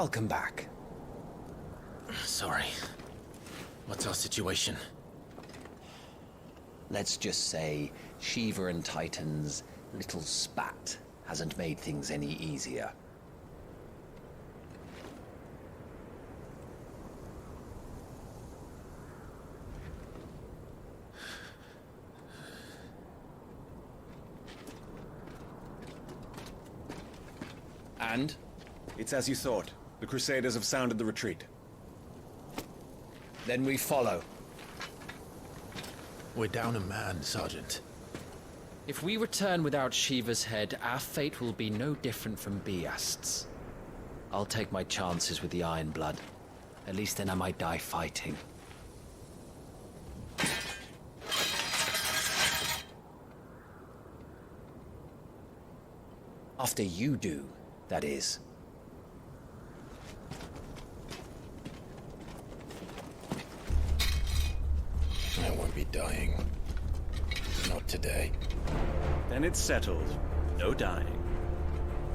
welcome back. Sorry. What's our situation? Let's just say Shiva and Titan's little spat hasn't made things any easier. And? It's as you thought. The Crusaders have sounded the retreat. Then we follow. We're down a man, Sergeant. If we return without Shiva's head, our fate will be no different from Biast's. I'll take my chances with the Iron Blood. At least then I might die fighting. After you do, that is. I won't be dying. Not today. Then it's settled. No dying.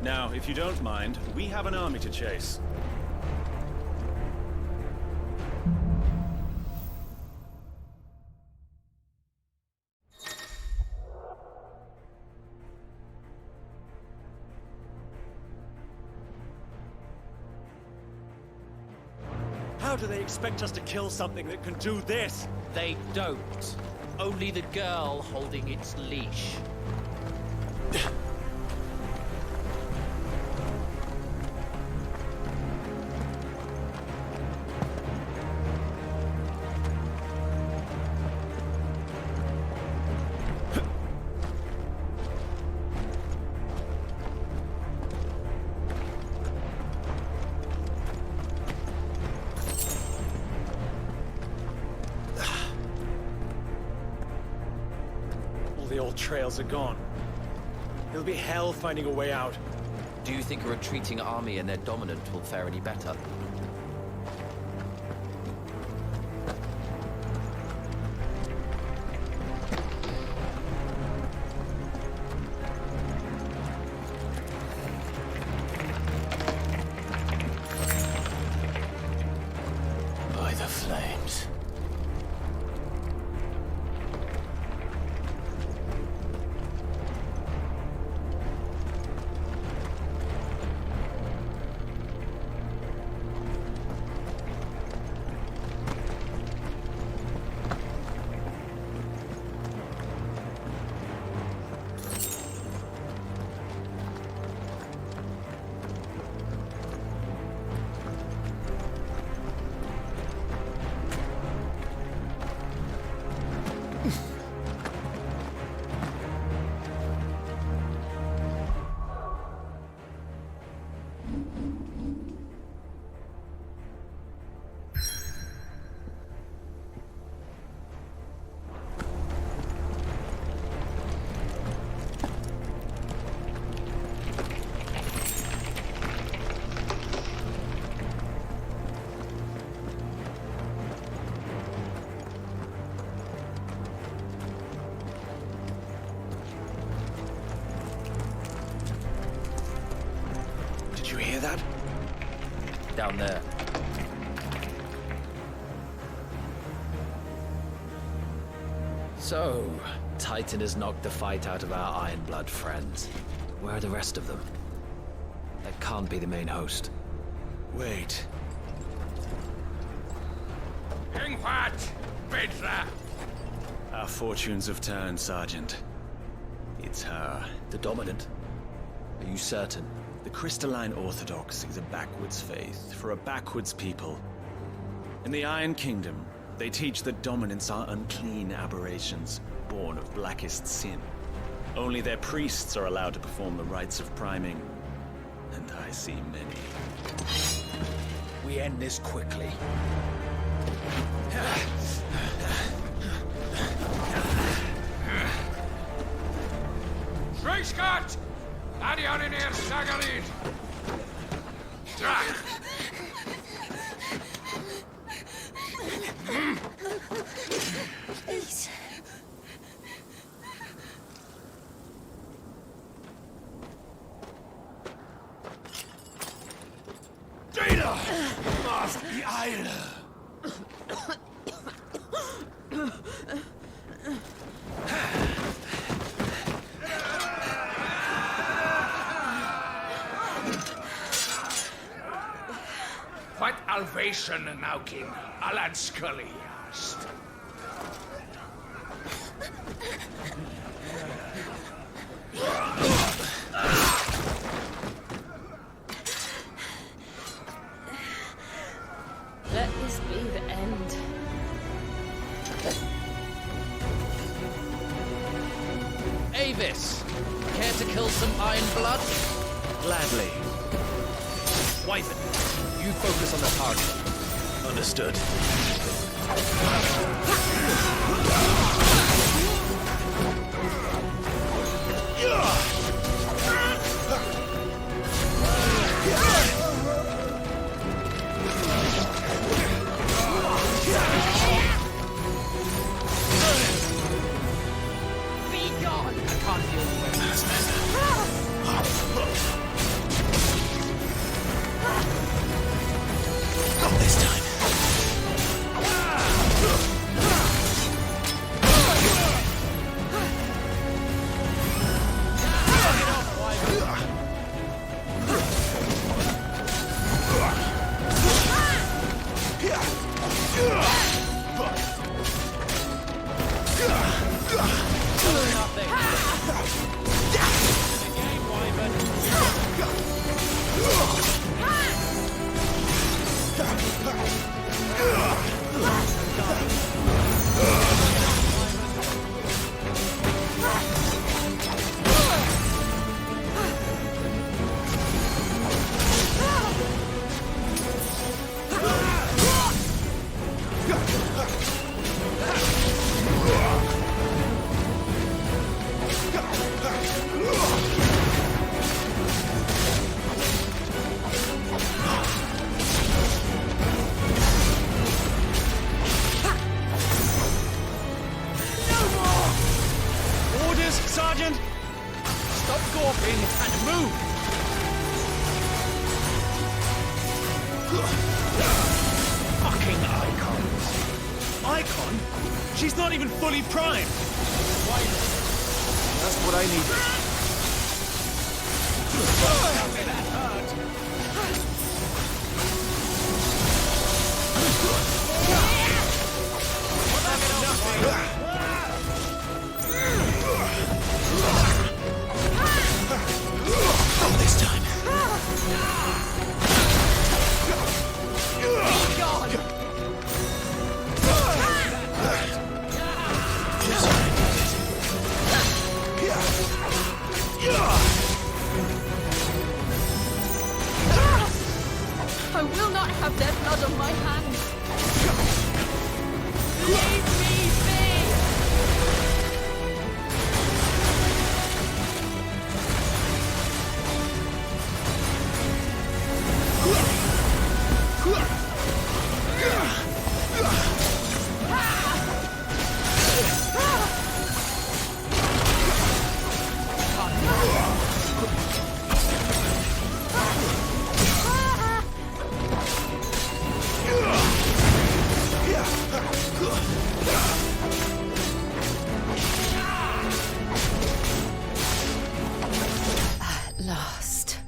Now, if you don't mind, we have an army to chase. How do they expect us to kill something that can do this? They don't. Only the girl holding its leash. The old trails are gone. It'll be hell finding a way out. Do you think a retreating army and their dominant will fare any better? By the flames. Did you hear that? Down there. So, Titan has knocked the fight out of our Iron Blood friends. Where are the rest of them? That can't be the main host. Wait. Our fortunes have turned, Sergeant. It's her. The Dominant? Are you certain? The Crystalline Orthodox is a backwards faith for a backwards people. In the Iron Kingdom, they teach that dominants are unclean aberrations, born of blackest sin. Only their priests are allowed to perform the rites of priming, and I see many. We end this quickly. Scott! Adion in here, Sagarid! Please. Jada! Tyler! What Alvation now, King? Alan Scully asked. Let this be the end. Avis, care to kill some Iron Blood? Gladly. Wyvern, you focus on the target. Understood. Be gone! I can't deal with it. Not this time. Sergeant! Stop gawping and move! Fucking icons. Icon? She's not even fully primed! That's what I needed. Not this time. I will not have their blood on my hands. Leave me be! At last.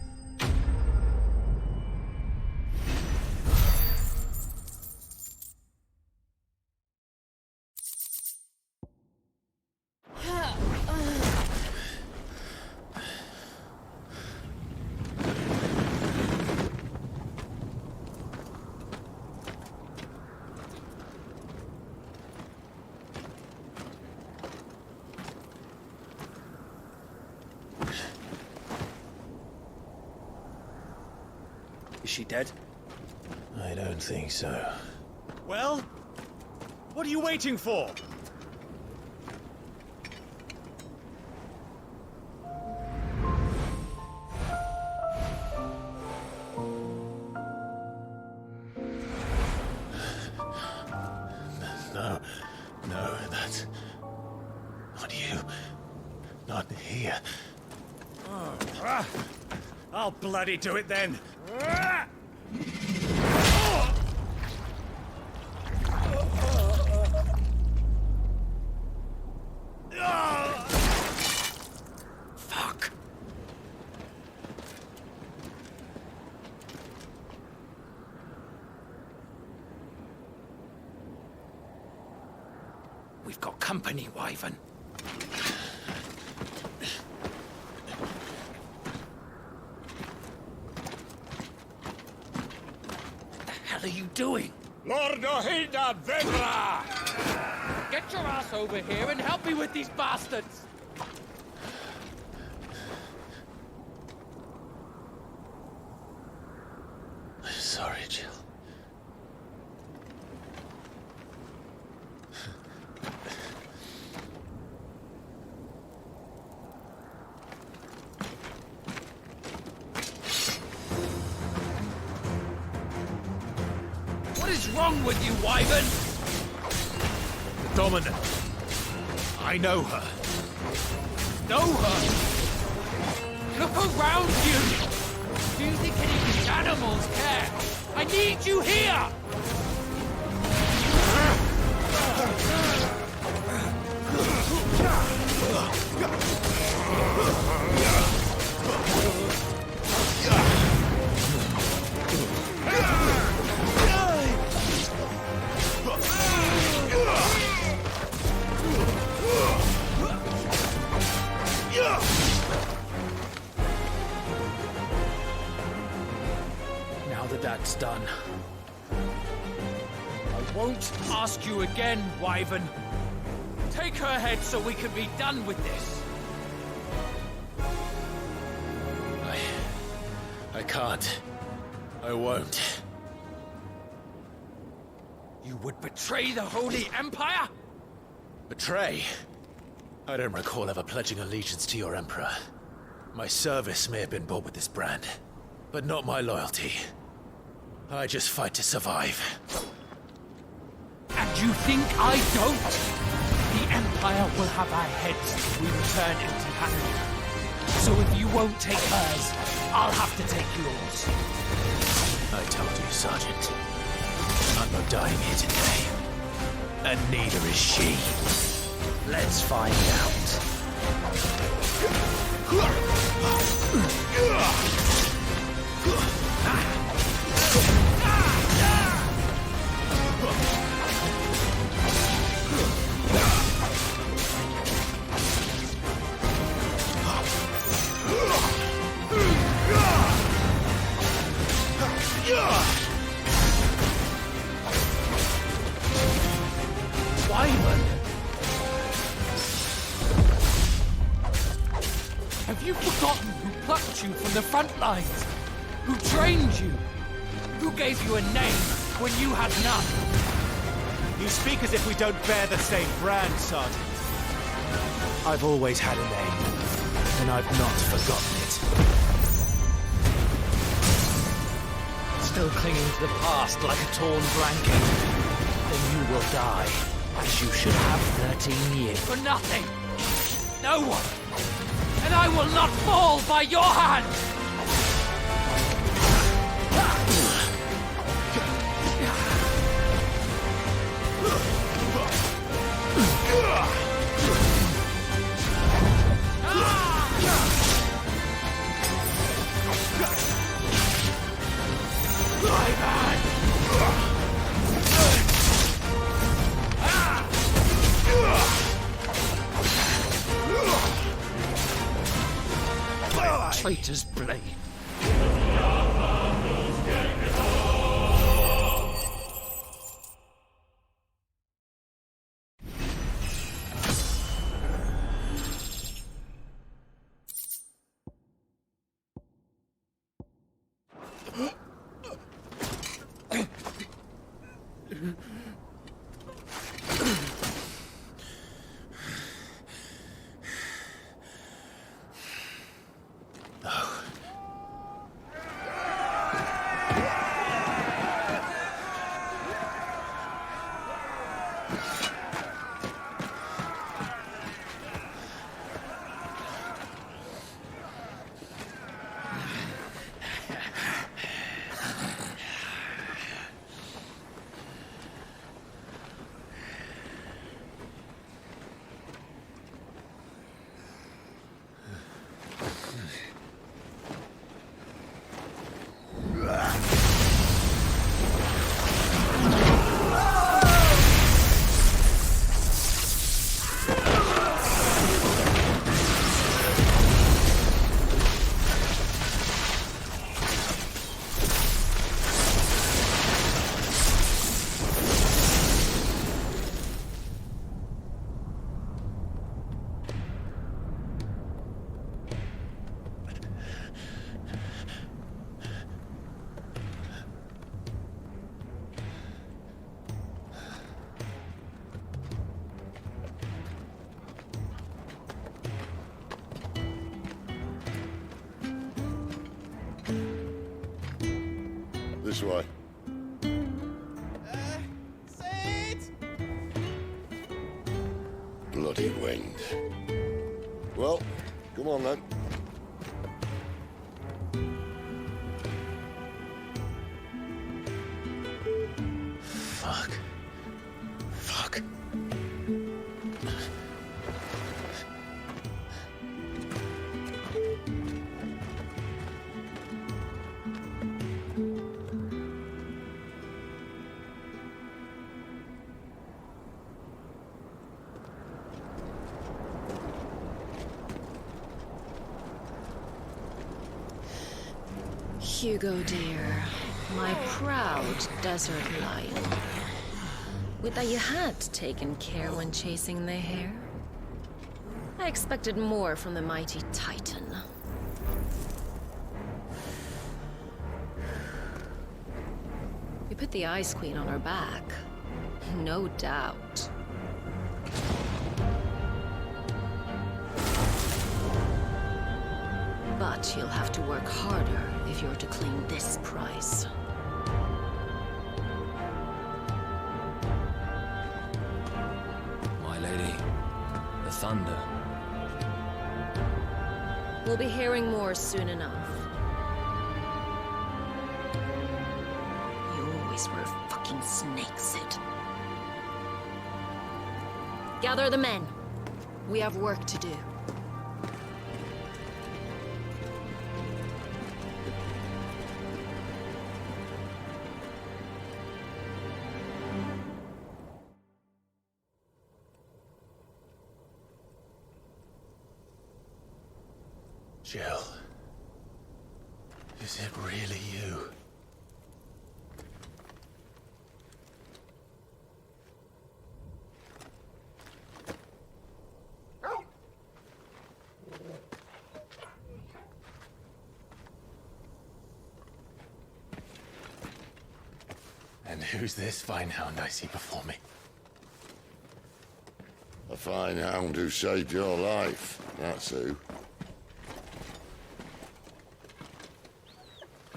Is she dead? I don't think so. Well, what are you waiting for? No, that's not you. Not here. I'll bloody do it then. company, Wyvern. What the hell are you doing? Lord Ohilda Vedra! Get your ass over here and help me with these bastards! Sorry, Jill. What is wrong with you, Wyvern? The Dominant. I know her. Know her? Look around you! Do you think any of these animals care? I need you here! Now that that's done, I won't ask you again, Wyvern. Take her head so we can be done with this. I can't. I won't. You would betray the Holy Empire? Betray? I don't recall ever pledging allegiance to your Emperor. My service may have been bought with this brand, but not my loyalty. I just fight to survive. And you think I don't? The Empire will have our heads if we return empty-handed. So if you won't take hers, I'll have to take yours. I told you, Sergeant. I'm not dying here today. And neither is she. Let's find out. Wyvern! Have you forgotten who plucked you from the front lines? Who trained you? Who gave you a name when you had none? You speak as if we don't bear the same brand, Sergeant. I've always had a name, and I've not forgotten it. Still clinging to the past like a torn blanket. Then you will die, as you should have 13 years. For nothing! No one! And I will not fall by your hand! Traitor's blade. This way. Sid! Bloody wind. Well, come on then. Fuck. Fuck. Hugo, dear. My proud desert lion. Would that you had taken care when chasing the hare? I expected more from the mighty Titan. We put the Ice Queen on her back. No doubt. But you'll have to work harder if you're to claim this prize. My lady, the thunder. We'll be hearing more soon enough. You always were a fucking snake, Sid. Gather the men. We have work to do. Jill. Is it really you? And who's this fine hound I see before me? A fine hound who saved your life. That's who.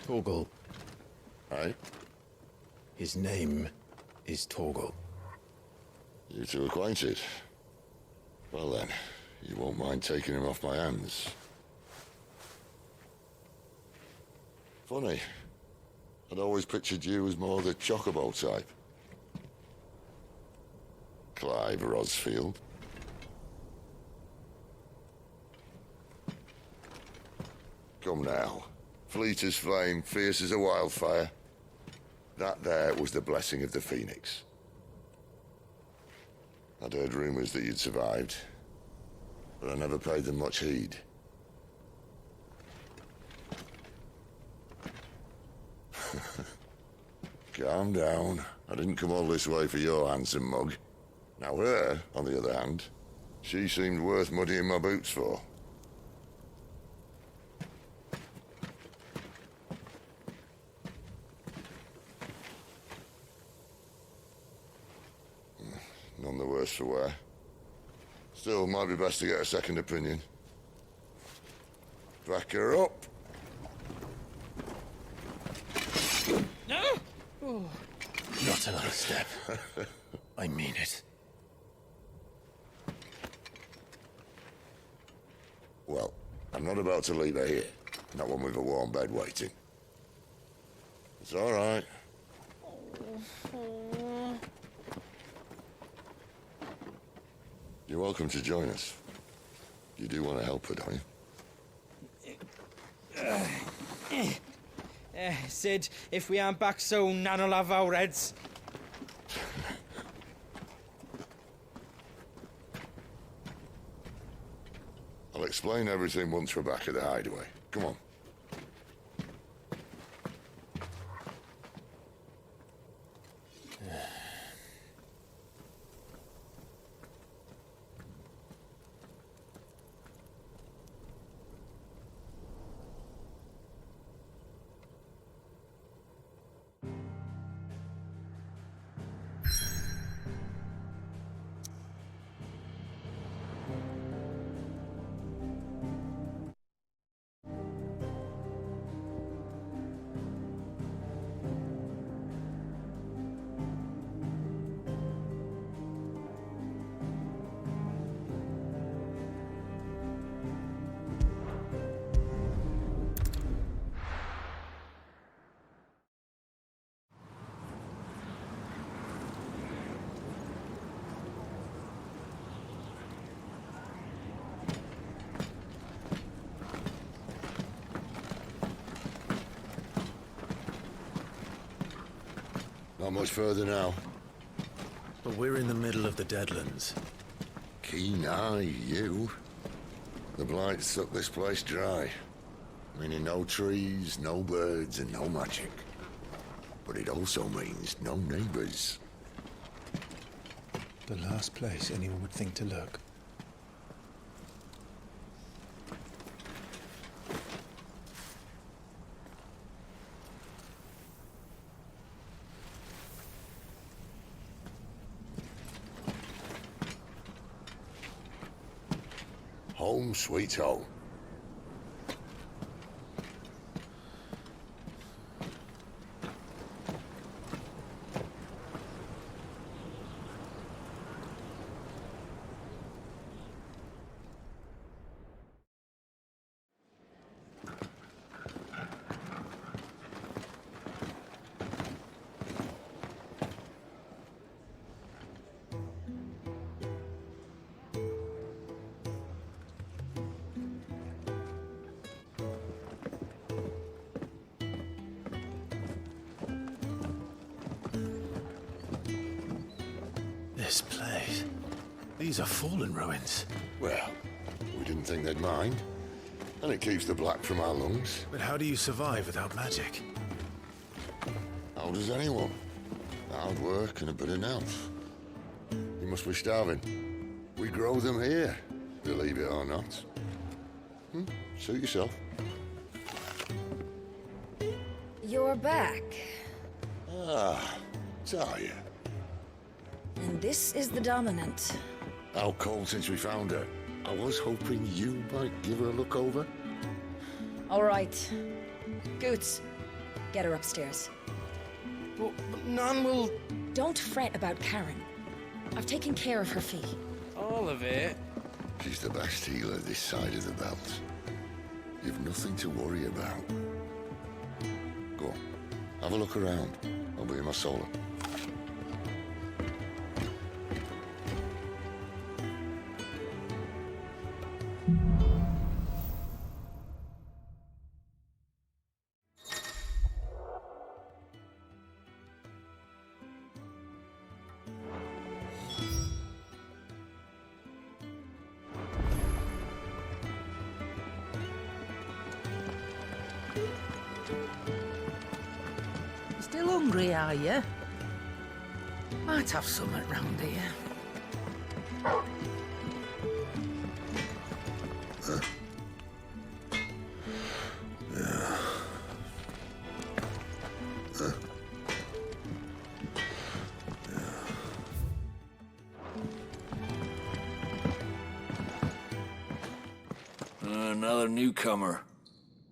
Torgal. Aye? His name is Torgal. You two acquainted? Well then, you won't mind taking him off my hands. Funny. I'd always pictured you as more the chocobo type. Clive Rosfield. Come now. Fleet as flame, fierce as a wildfire. That there was the blessing of the Phoenix. I'd heard rumors that you'd survived, but I never paid them much heed. Calm down. I didn't come all this way for your handsome mug. Now her, on the other hand, she seemed worth muddying my boots for. None the worse for wear. Still, might be best to get a second opinion. Back her up. No! Oh. Not another step. I mean it. Well, I'm not about to leave her here. Not one with a warm bed waiting. It's all right. You're welcome to join us. You do want to help her, don't you? Sid, if we aren't back soon, Nan'll have our heads. I'll explain everything once we're back at the hideaway. Come on. Not much further now. But we're in the middle of the Deadlands. Keen eye, you. The blight sucked this place dry. Meaning no trees, no birds, and no magic. But it also means no neighbors. The last place anyone would think to look. Home sweet home. This place. These are fallen ruins. Well, we didn't think they'd mind. And it keeps the black from our lungs. But how do you survive without magic? How does anyone? Hard work and a bit of nerve. You must be starving. We grow them here, believe it or not. Suit yourself. You're back. Ah, Talia. And this is the Dominant. How cold since we found her. I was hoping you might give her a look over. All right. Goots, get her upstairs. But none will... Don't fret about Karen. I've taken care of her fee. All of it? She's the best healer this side of the belt. You've nothing to worry about. Go on, have a look around. I'll be in my solo. Still hungry, are you? Might have something round here. Another newcomer.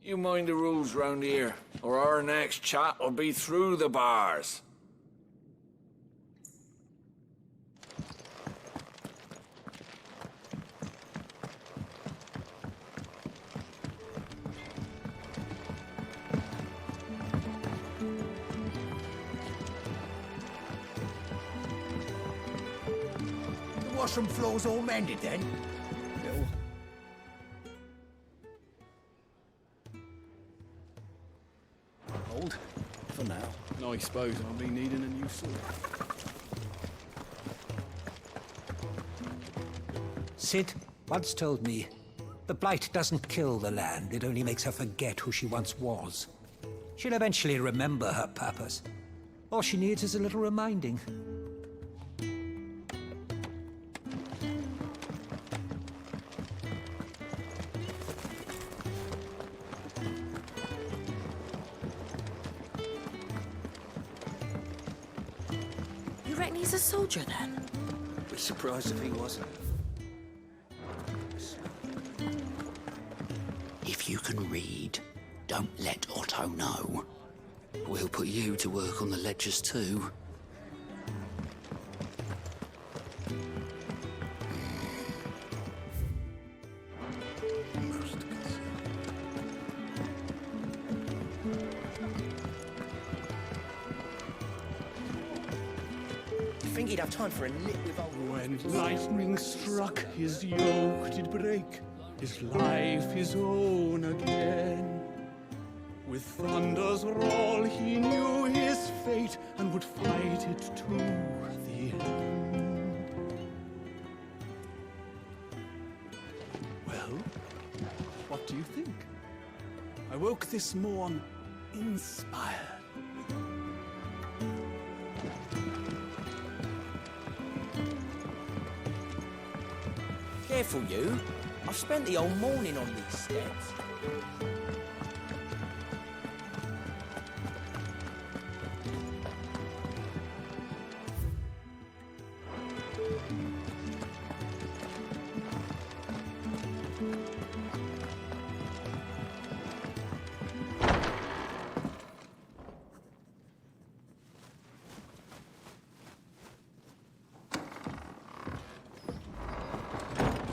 You mind the rules round here, or our next chat will be through the bars. The washroom floor's all mended then? Hold. For now. I suppose I'll be needing a new sword. Sid once told me, the blight doesn't kill the land, it only makes her forget who she once was. She'll eventually remember her purpose. All she needs is a little reminding. You reckon he's a soldier then? Be surprised if he wasn't. If you can read, don't let Otto know. We'll put you to work on the ledgers too. You think he'd have time for a nip with old... When lightning struck, his yoke did break, his life his own again. With thunder's roll, he knew his fate and would fight it to the end. Well, what do you think? I woke this morn inspired. Careful, you. I've spent the whole morning on these steps.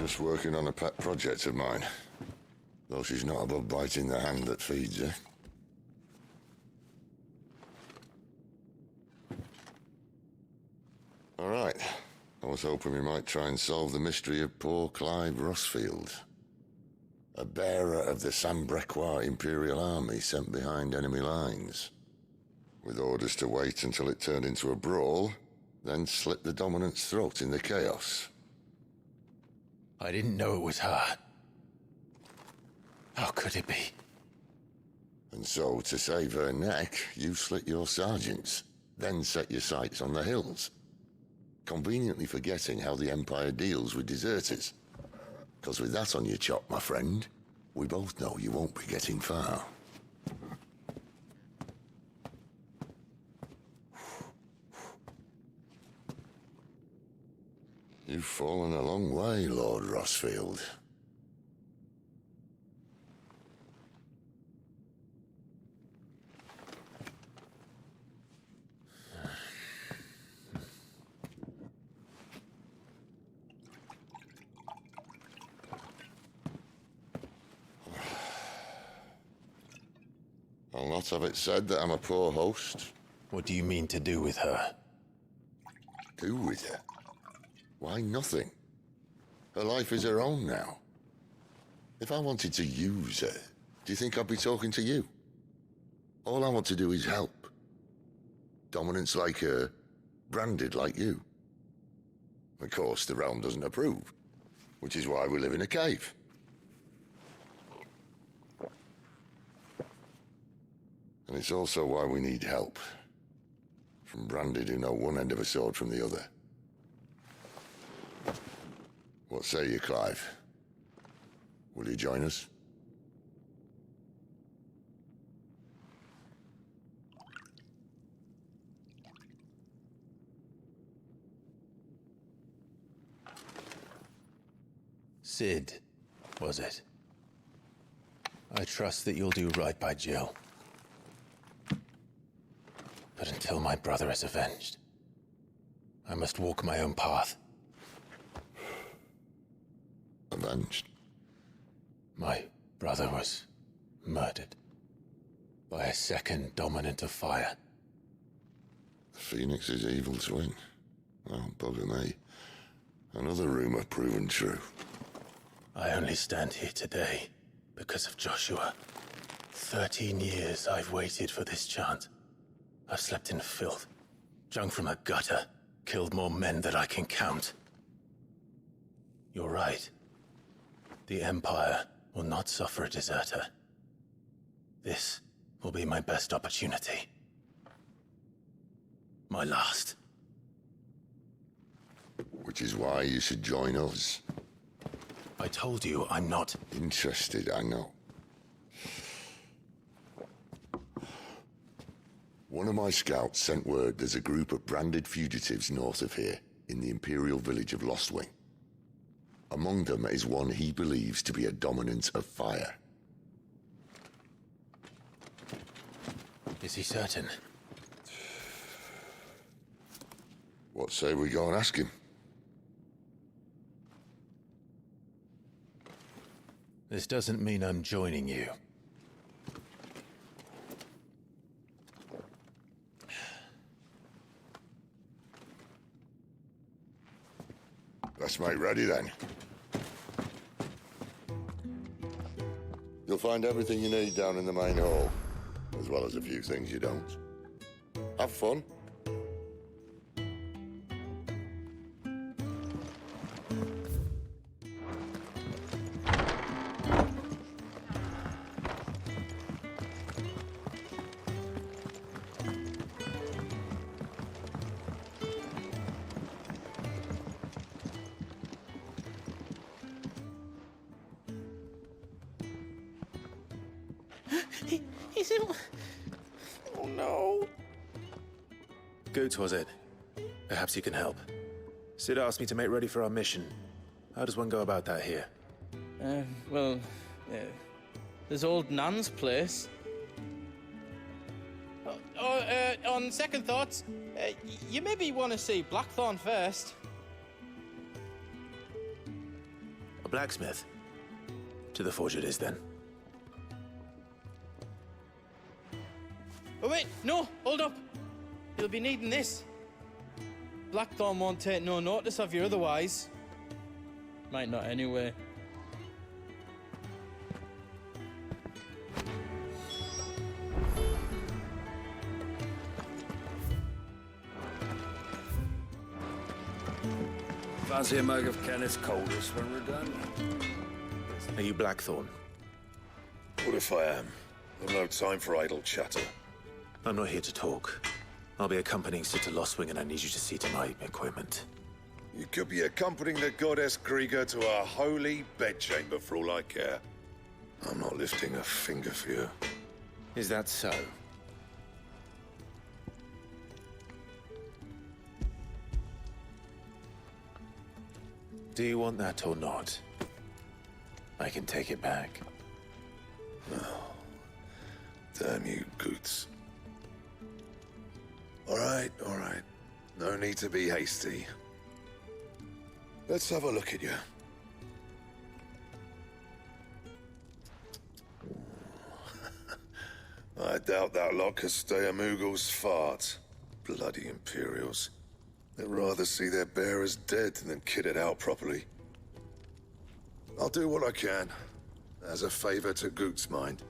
Just working on a pet project of mine. Though she's not above biting the hand that feeds her. All right. I was hoping we might try and solve the mystery of poor Clive Rossfield. A bearer of the Sambrequois Imperial Army sent behind enemy lines. With orders to wait until it turned into a brawl, then slit the Dominant's throat in the chaos. I didn't know it was her. How could it be? And so, to save her neck, you slit your sergeants, then set your sights on the hills. Conveniently forgetting how the Empire deals with deserters. Because with that on your chop, my friend, we both know you won't be getting far. You've fallen a long way, Lord Rossfield. I'll not have it said that I'm a poor host. What do you mean to do with her? Do with her? Why, nothing. Her life is her own now. If I wanted to use her, do you think I'd be talking to you? All I want to do is help. Dominants like her, branded like you. Of course, the realm doesn't approve, which is why we live in a cave. And it's also why we need help. From branded who know one end of a sword from the other. What say you, Clive? Will you join us? Sid, was it? I trust that you'll do right by Jill. But until my brother is avenged, I must walk my own path. Avenged? My brother was murdered by a second Dominant of Fire. Phoenix's evil twin. Oh, bugger me. Another rumor proven true. I only stand here today because of Joshua. 13 years I've waited for this chance. I've slept in filth, drunk from a gutter, killed more men than I can count. You're right. The Empire will not suffer a deserter. This will be my best opportunity. My last. Which is why you should join us. I told you I'm not interested, I know. One of my scouts sent word there's a group of branded fugitives north of here, in the Imperial village of Lostwing. Among them is one he believes to be a Dominant of Fire. Is he certain? What say we go and ask him? This doesn't mean I'm joining you. Let's make ready then. You'll find everything you need down in the main hall. as well as a few things you don't. Have fun. He's in... Oh no. Goots, was it? Perhaps you can help. Sid asked me to make ready for our mission. How does one go about that here? Well, there's old Nan's place. On second thoughts, you maybe want to see Blackthorn first. A blacksmith? To the forge it is, then. Oh wait, no, hold up. You'll be needing this. Blackthorn won't take no notice of you otherwise. Might not anyway. Fancy a mug of Kenneth's coldest when we're done? Are you Blackthorn? What if I am? I've no time for idle chatter. I'm not here to talk. I'll be accompanying Sid to Lostwing, and I need you to see to my equipment. You could be accompanying the goddess Krieger to our holy bedchamber for all I care. I'm not lifting a finger for you. Is that so? Do you want that or not? I can take it back. Oh, damn you, Goots. All right. No need to be hasty. Let's have a look at you. I doubt that lot could stay a Moogle's fart. Bloody Imperials. They'd rather see their bearers dead than kitted out properly. I'll do what I can, as a favor to Goot's mind.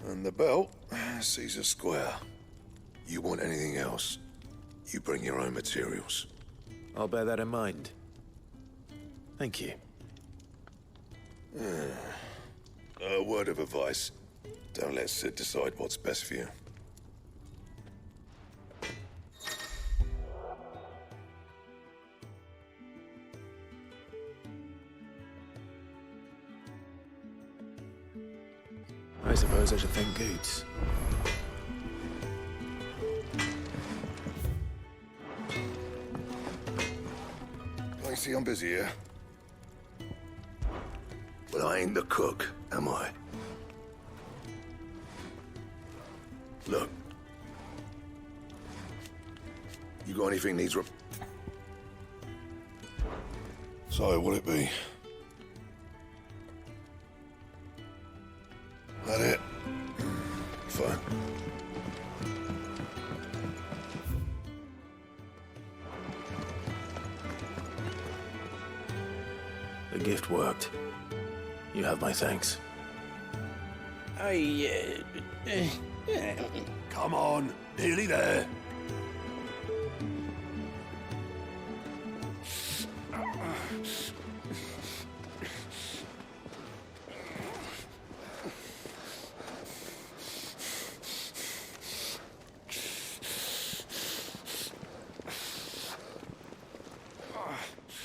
And the belt sees a square. You want anything else, you bring your own materials. I'll bear that in mind. Thank you. A word of advice. Don't let Sid decide what's best for you. I suppose I should thank Goots. I see I'm busy here. But I ain't the cook, am I? Look. You got anything needs So, what'll it be? That it? Fine. The gift worked. You have my thanks. Come on, nearly there.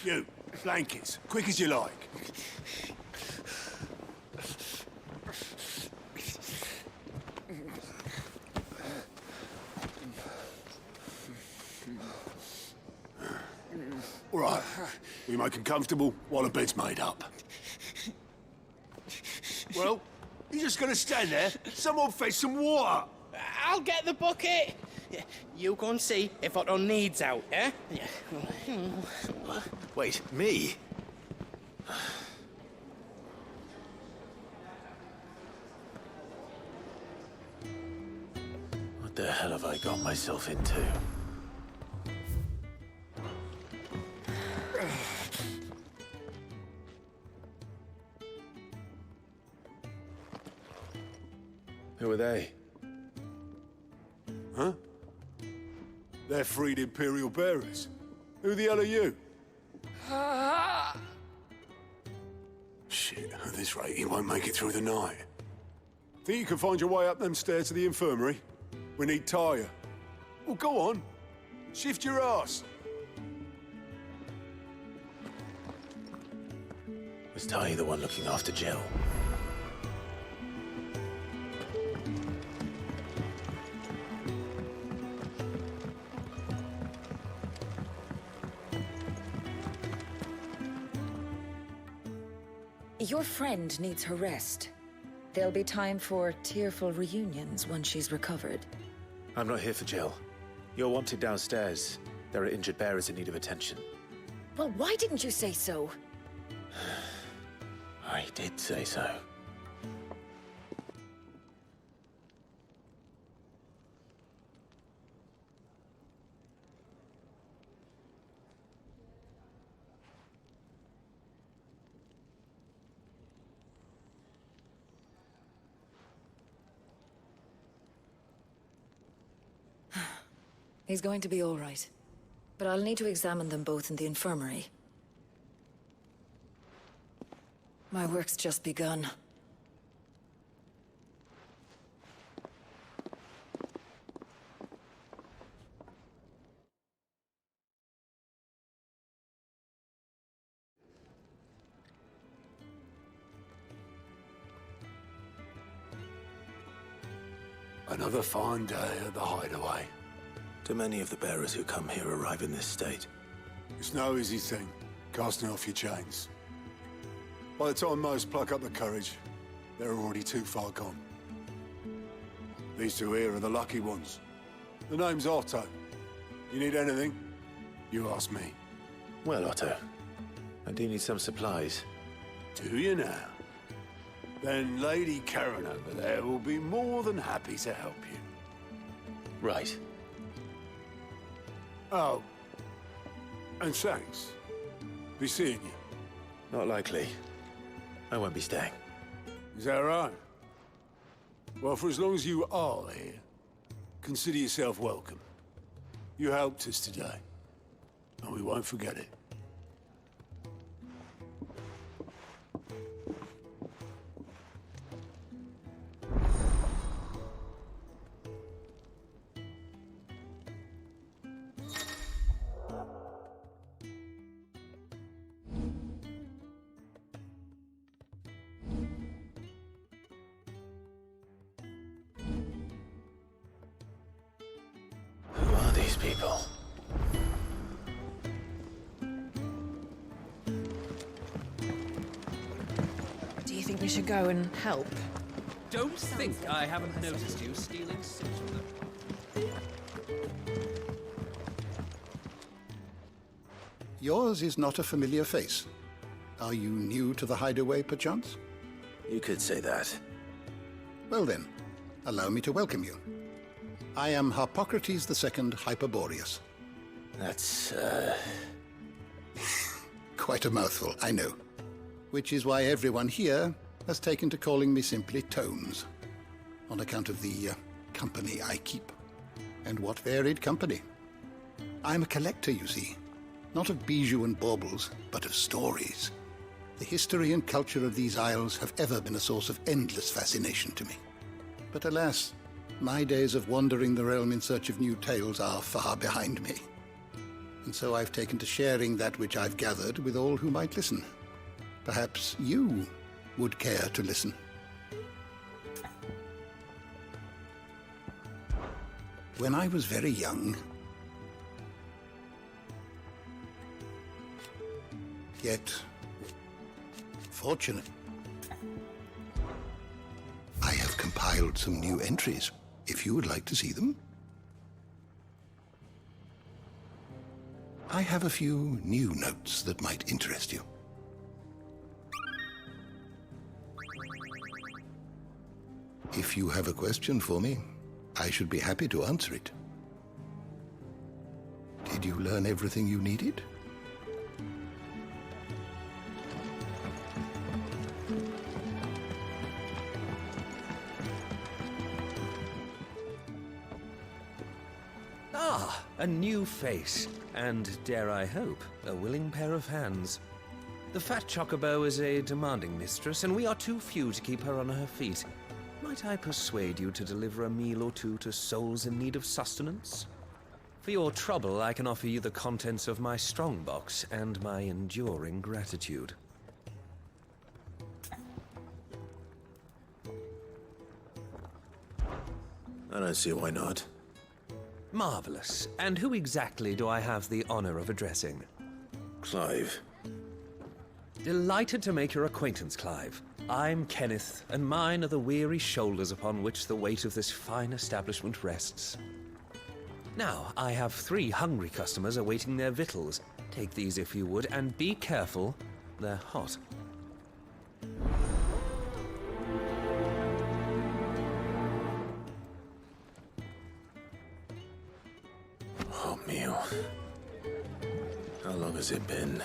You, blankets, quick as you like. All right, we make them comfortable while the bed's made up. Well, you're just gonna stand there? Someone fetch some water. I'll get the bucket. You go and see if Otto needs out, eh? Wait, me? the hell have I got myself into? Who are they? Huh? They're freed Imperial bearers. Who the hell are you? Shit, at this rate, he won't make it through the night. Think you can find your way up them stairs to the infirmary? We need Tyre. Well, go on. Shift your ass. Was Ty the one looking after Jill? Your friend needs her rest. There'll be time for tearful reunions once she's recovered. I'm not here for Jill. You're wanted downstairs. There are injured bearers in need of attention. Well, why didn't you say so? I did say so. He's going to be all right. But I'll need to examine them both in the infirmary. My work's just begun. Another fine day at the hideaway. Do many of the bearers who come here arrive in this state? It's no easy thing, casting off your chains. By the time most pluck up the courage, they're already too far gone. These two here are the lucky ones. The name's Otto. You need anything? You ask me. Well, Otto, I do need some supplies. Do you now? Then Lady Karen over there will be more than happy to help you. Right. Oh. And thanks. Be seeing you. Not likely. I won't be staying. Is that right? Well, for as long as you are here, consider yourself welcome. You helped us today, and we won't forget it. Who are these people? Do you think we should go and help? Don't think I haven't noticed you stealing 6 of them. Yours is not a familiar face. Are you new to the hideaway, perchance? You could say that. Well then, allow me to welcome you. I am Harpocrates II Hyperboreus. That's, Quite a mouthful, I know. Which is why everyone here has taken to calling me simply Tomes, on account of the company I keep. And what varied company. I'm a collector, you see. Not of bijou and baubles, but of stories. The history and culture of these isles have ever been a source of endless fascination to me. But alas, my days of wandering the realm in search of new tales are far behind me. And so I've taken to sharing that which I've gathered with all who might listen. Perhaps you would care to listen. When I was very young, yet fortunate, I have compiled some new entries, if you would like to see them. I have a few new notes that might interest you. If you have a question for me, I should be happy to answer it. Did you learn everything you needed? Ah, a new face, and dare I hope, a willing pair of hands. The fat chocobo is a demanding mistress, and we are too few to keep her on her feet. Might I persuade you to deliver a meal or two to souls in need of sustenance? For your trouble, I can offer you the contents of my strongbox and my enduring gratitude. I don't see why not. Marvelous. And who exactly do I have the honor of addressing? Clive. Delighted to make your acquaintance, Clive. I'm Kenneth, and mine are the weary shoulders upon which the weight of this fine establishment rests. Now, I have 3 hungry customers awaiting their victuals. Take these if you would, and be careful, they're hot. Hot meal. How long has it been?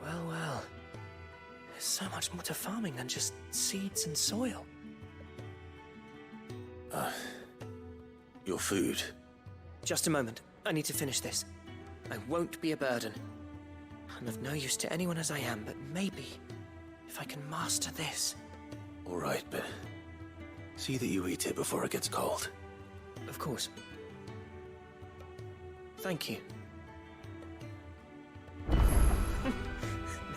Well. There's so much more to farming than just seeds and soil. Your food. Just a moment. I need to finish this. I won't be a burden. I'm of no use to anyone as I am, but maybe if I can master this. All right, but see that you eat it before it gets cold. Of course. Thank you.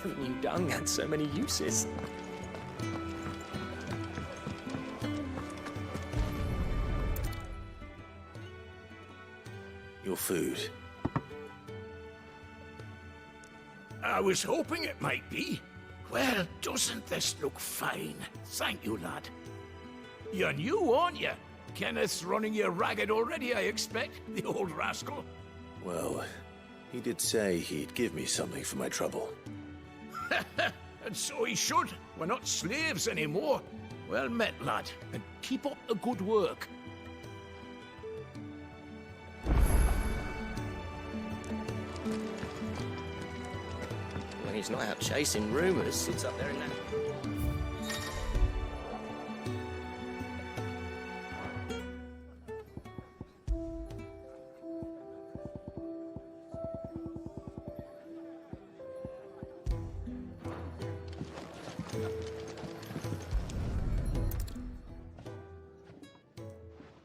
Never knew dung had so many uses. Your food. I was hoping it might be. Well, doesn't this look fine? Thank you, lad. You're new, aren't you? Kenneth's running you ragged already, I expect, the old rascal. Well, he did say he'd give me something for my trouble. And so he should. We're not slaves anymore. Well met, lad, and keep up the good work. When he's not out chasing rumors, sits up there in that...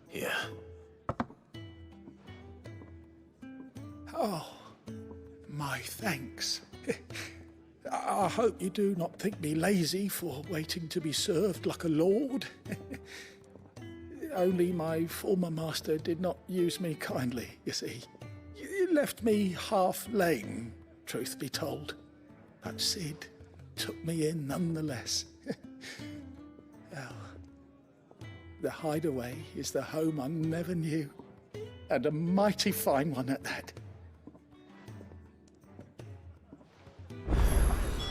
Here. Oh, my thanks. I hope you do not think me lazy for waiting to be served like a lord. Only my former master did not use me kindly, you see. He left me half lame, truth be told. But Sid took me in nonetheless. Well, the hideaway is the home I never knew, and a mighty fine one at that.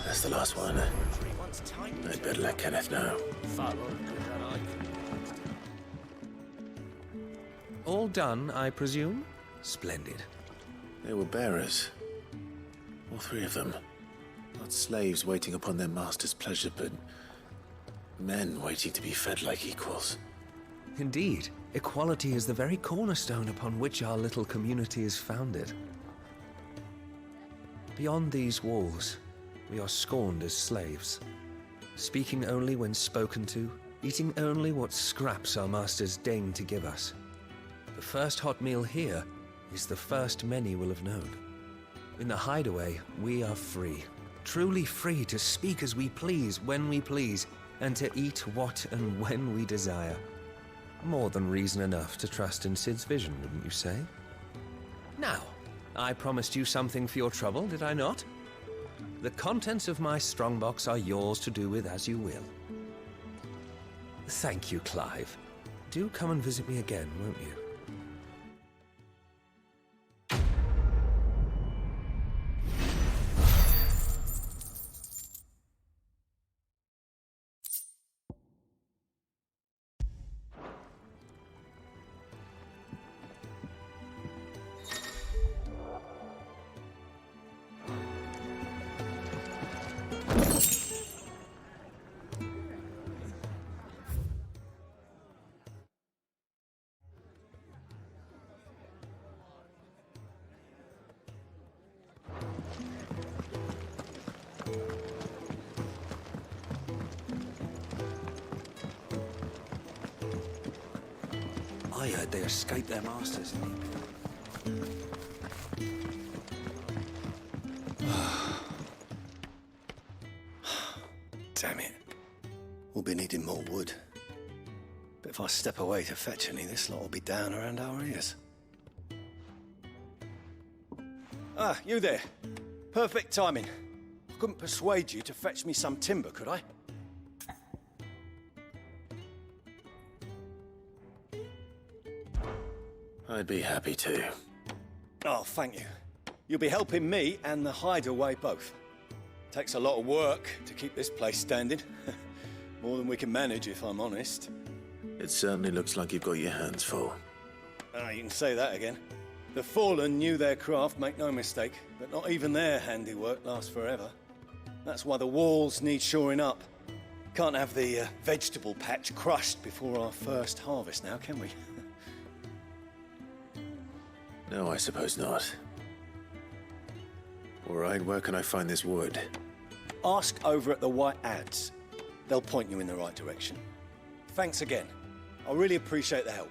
That's the last one. I'd better let Kenneth know. All done, I presume? Splendid. They were bearers. All 3 of them. Not slaves waiting upon their master's pleasure, but men waiting to be fed like equals. Indeed, equality is the very cornerstone upon which our little community is founded. Beyond these walls, we are scorned as slaves, speaking only when spoken to, eating only what scraps our masters deign to give us. The first hot meal here is the first many will have known. In the hideaway, we are free, truly free to speak as we please, when we please, and to eat what and when we desire. More than reason enough to trust in Sid's vision, wouldn't you say? Now, I promised you something for your trouble, did I not? The contents of my strongbox are yours to do with as you will. Thank you, Clive. Do come and visit me again, won't you? heard they escaped their masters. Damn it. We'll be needing more wood. But if I step away to fetch any, this lot will be down around our ears. Ah, you there. Perfect timing. I couldn't persuade you to fetch me some timber, could I? I'd be happy to. Oh, thank you. You'll be helping me and the hideaway both. Takes a lot of work to keep this place standing. More than we can manage, if I'm honest. It certainly looks like you've got your hands full. Ah, you can say that again. The Fallen knew their craft, make no mistake, but not even their handiwork lasts forever. That's why the walls need shoring up. Can't have the vegetable patch crushed before our first harvest now, can we? No, I suppose not. All right, where can I find this wood? Ask over at the White Ads. They'll point you in the right direction. Thanks again. I really appreciate the help.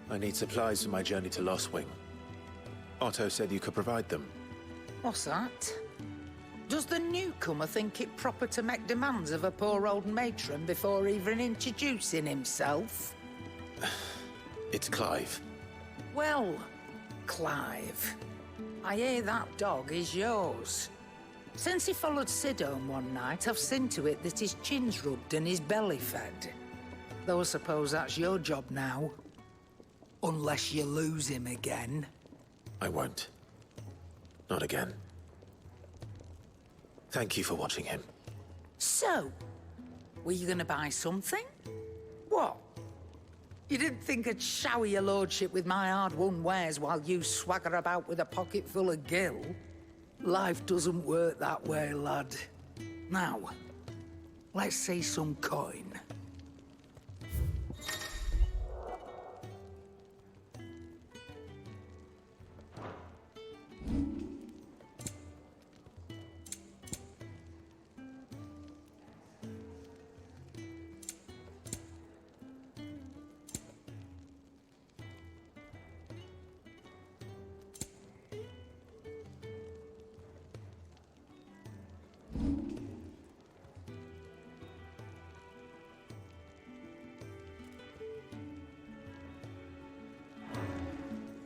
I need supplies for my journey to Lost Wing. Otto said you could provide them. What's that? Does the newcomer think it proper to make demands of a poor old matron before even introducing himself? It's Clive. Well, Clive, I hear that dog is yours. Since he followed Sid home one night, I've seen to it that his chin's rubbed and his belly fed. Though I suppose that's your job now. Unless you lose him again. I won't. Not again. Thank you for watching him. So, were you gonna buy something? What? You didn't think I'd shower your lordship with my hard-won wares while you swagger about with a pocket full of gil? Life doesn't work that way, lad. Now, let's see some coin.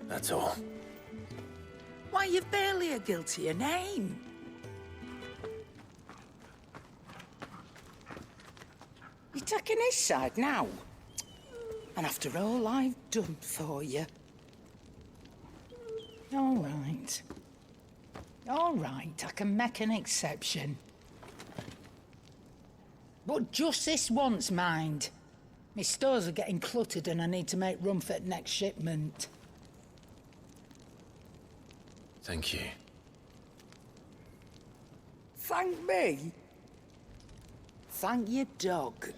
That's all. Why, you've barely a guiltier name. You're taking his side now? And after all I've done for you. All right. All right, I can make an exception. But just this once, mind. My stores are getting cluttered and I need to make room for the next shipment. Thank you. Thank me? Thank your dog.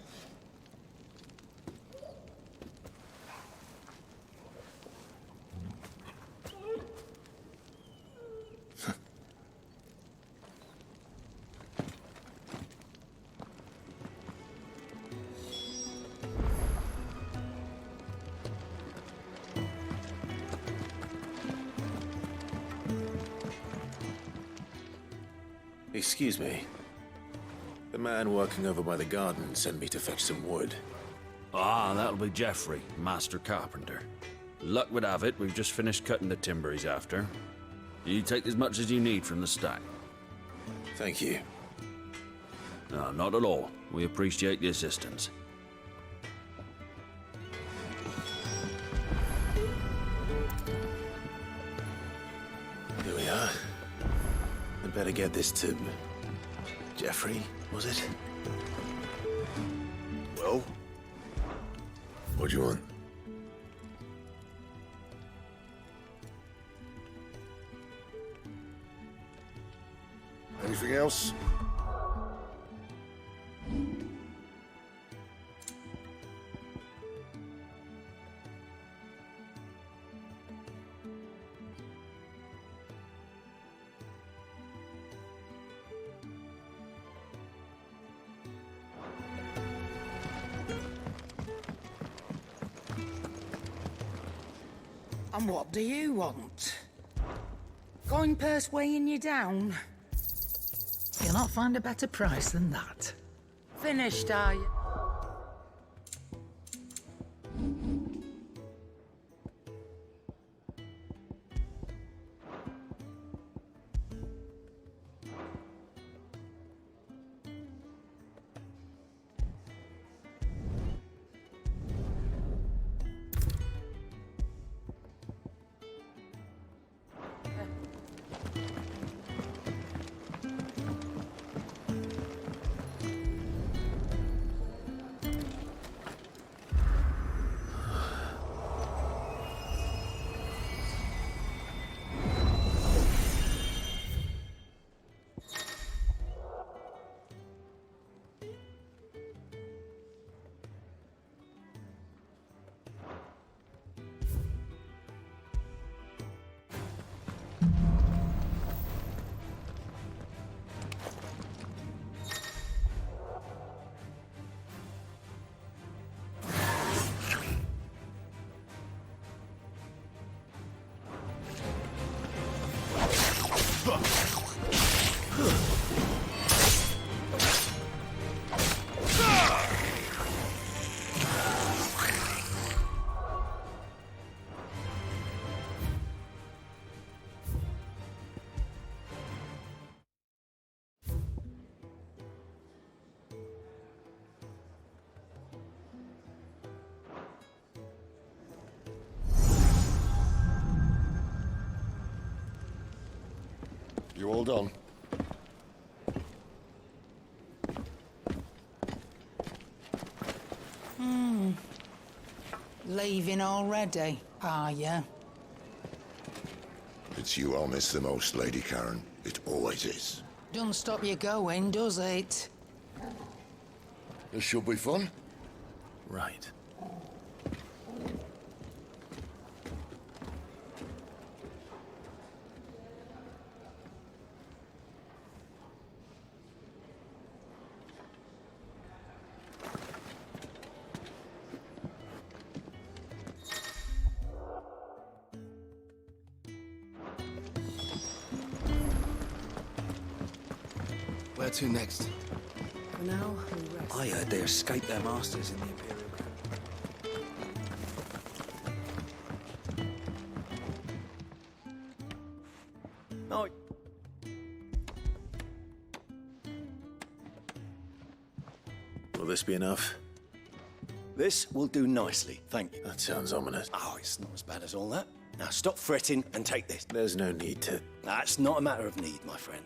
Excuse me. The man working over by the garden sent me to fetch some wood. Ah, that'll be Geoffrey, Master Carpenter. Luck would have it, we've just finished cutting the timber he's after. You take as much as you need from the stack. Thank you. No, not at all. We appreciate the assistance. Here we are. I'd better get this to... Geoffrey, was it? Well? What do you want? Anything else? And what do you want? Coin purse weighing you down? You'll not find a better price than that. Finished, are you? You all done? Leaving already, are you? It's you I'll miss the most, Lady Karen. It always is. Don't stop you going, does it? This should be fun. Right. Where to next? For now, we rest. I heard they escaped their masters in the Imperial camp. No. Will this be enough? This will do nicely, thank you. That sounds ominous. Oh, it's not as bad as all that. Now stop fretting and take this. There's no need to. That's not a matter of need, my friend.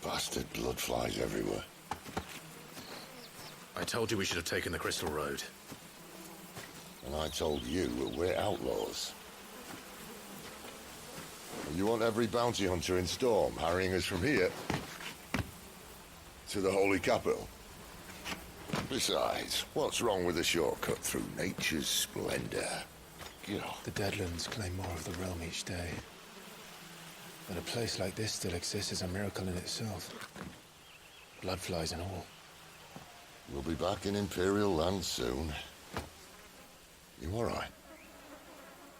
Bastard blood flies everywhere. I told you we should have taken the Crystal Road. And I told you that we're outlaws. And you want every bounty hunter in Storm harrying us from here to the Holy Capital? Besides, what's wrong with a shortcut through nature's splendor? The Deadlands claim more of the realm each day. But a place like this still exists is a miracle in itself. Bloodflies and all. We'll be back in Imperial land soon. You all right?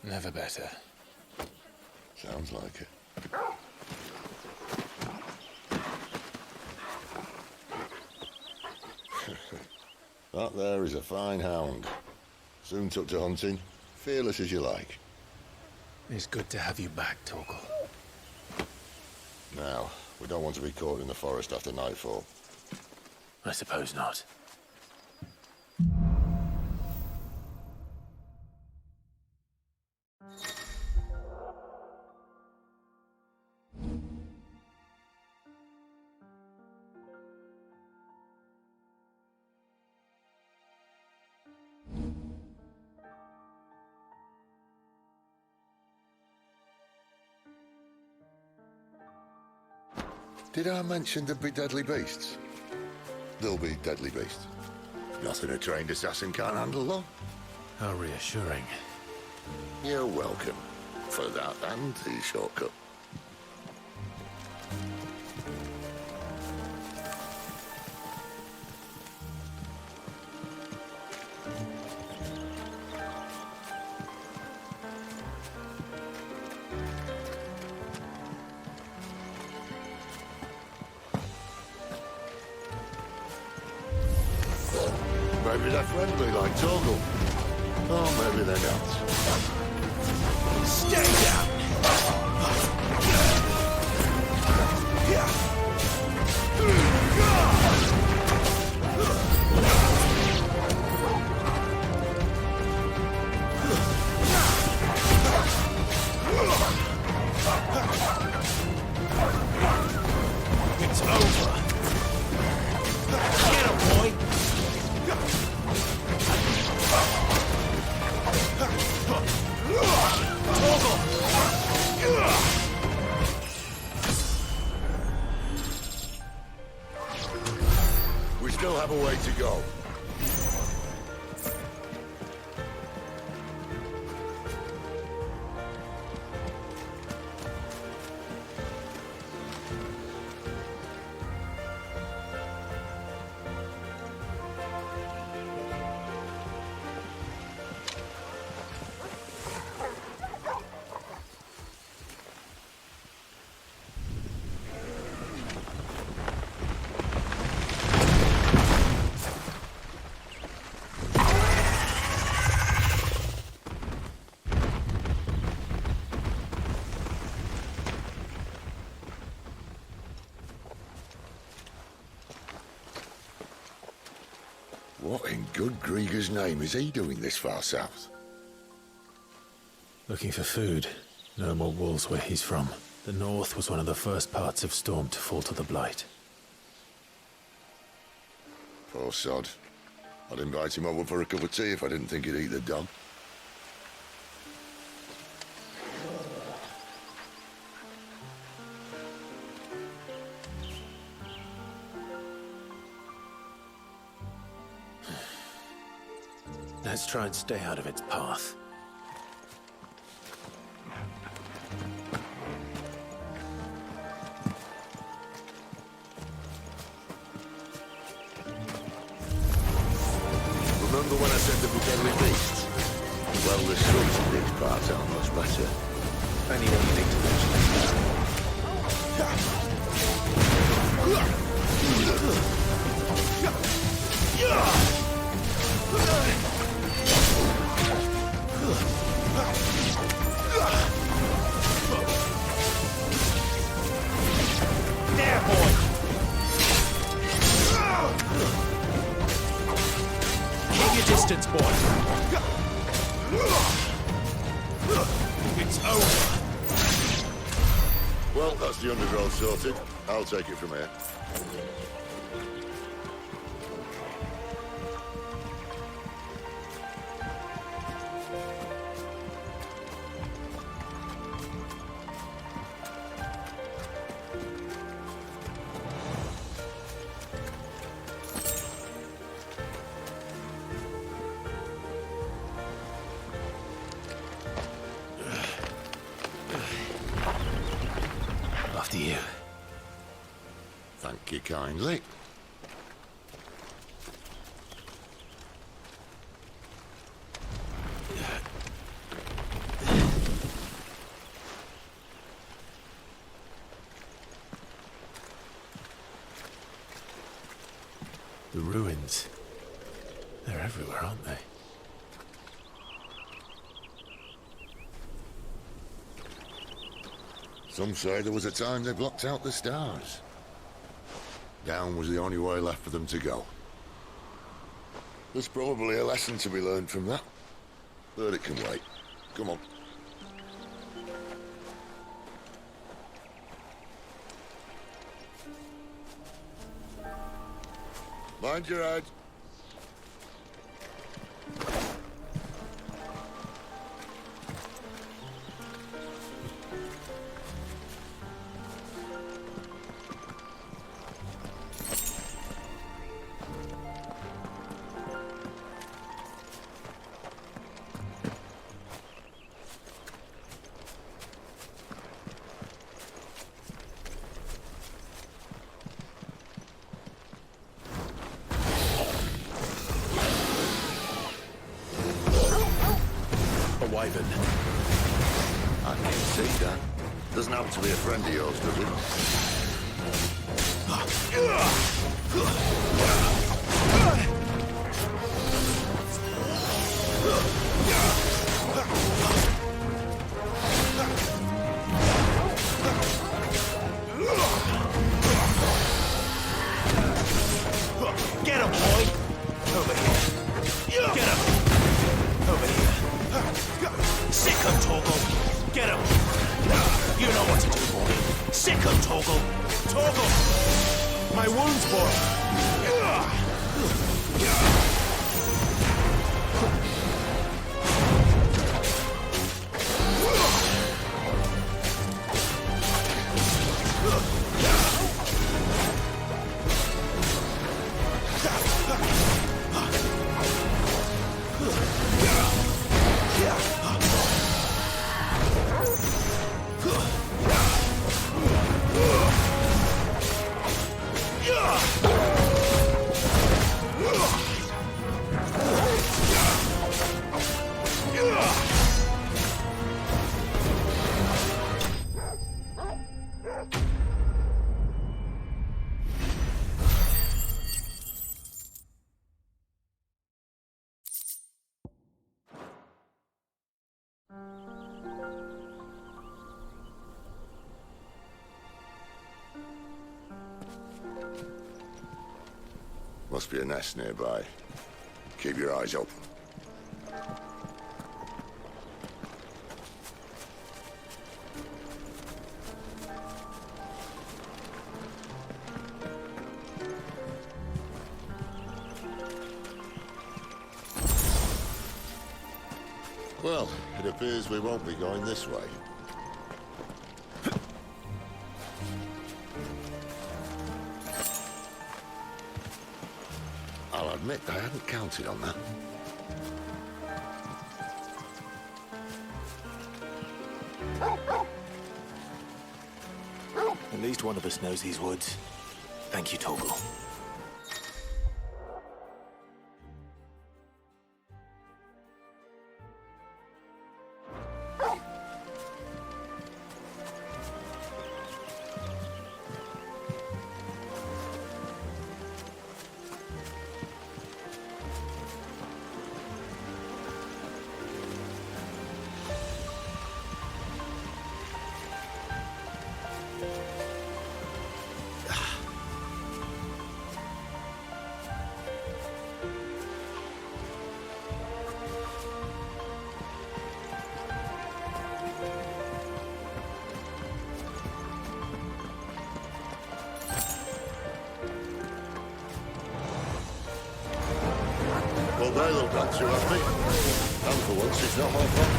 Never better. Sounds like it. That there is a fine hound. Soon took to hunting. Fearless as you like. It's good to have you back, Torgal. Now, we don't want to be caught in the forest after nightfall. I suppose not. Did I mention there'd be deadly beasts? There'll be deadly beasts. Nothing a trained assassin can't handle, though. How reassuring. You're welcome for that and the shortcut. Maybe they're friendly like Torgal. Oh, maybe they're not. Stay down! It's over. Get him, boy! We still have a way to go. What in good Grieger's name is he doing this far south? Looking for food. No more wolves where he's from. The north was one of the first parts of Storm to fall to the Blight. Poor sod. I'd invite him over for a cup of tea if I didn't think he'd eat the dog. Let's try and stay out of its path. Remember when I said there were deadly beasts? Well, the streets in these parts aren't much better. Anyone you need to There, boy! Keep your distance, boy. It's over. Well, that's the undergrowth sorted. I'll take it from here. you. Thank you kindly. The ruins. They're everywhere, aren't they? Some say there was a time they blocked out the stars. Down was the only way left for them to go. There's probably a lesson to be learned from that. But it can wait. Come on. Mind your head. Wyvern. I can see that. Doesn't happen to be a friend of yours, does it? Get him, boy! Over here. Get him! Over here. Sick him, Torgal! Get him! You know what to do, boy. Sick him, Torgal! Torgal! My wounds, boy! Must be a nest nearby. Keep your eyes open. Well, it appears we won't be going this way. I'll admit I hadn't counted on that. At least one of us knows these woods. Thank you, Torgal. Well, they look like two at me. And for once, it's not my fault.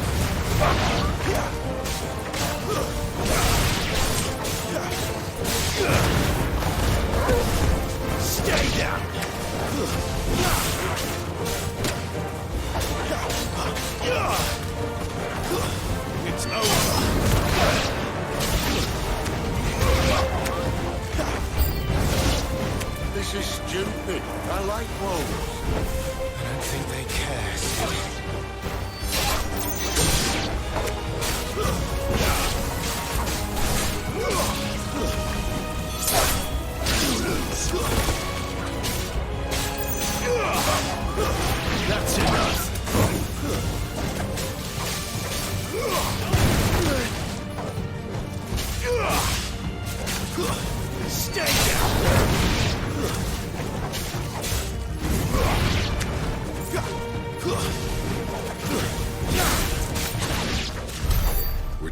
Stay down! It's over!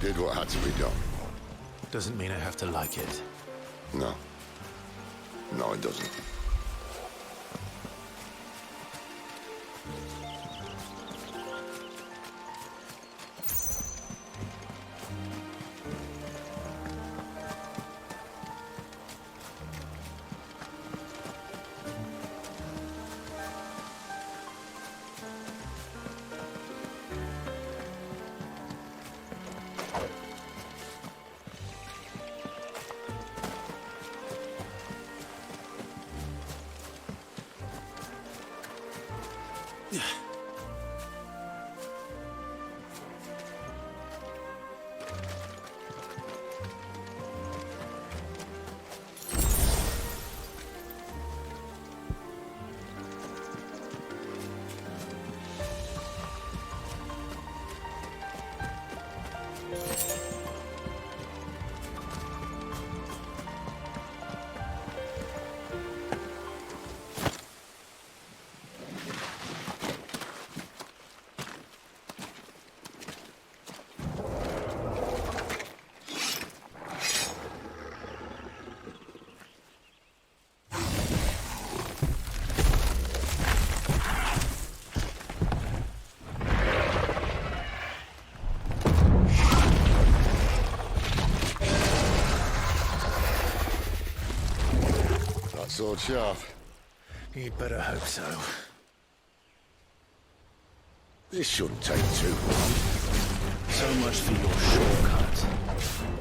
did what had to be done. Doesn't mean I have to like it. No. No, it doesn't. Sword sharp. You'd better hope so. This shouldn't take too long. So much for your shortcut.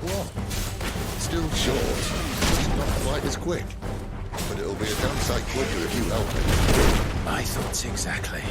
What? Still short. Just not quite as quick. But it'll be a damn sight quicker if you help me. My thoughts exactly.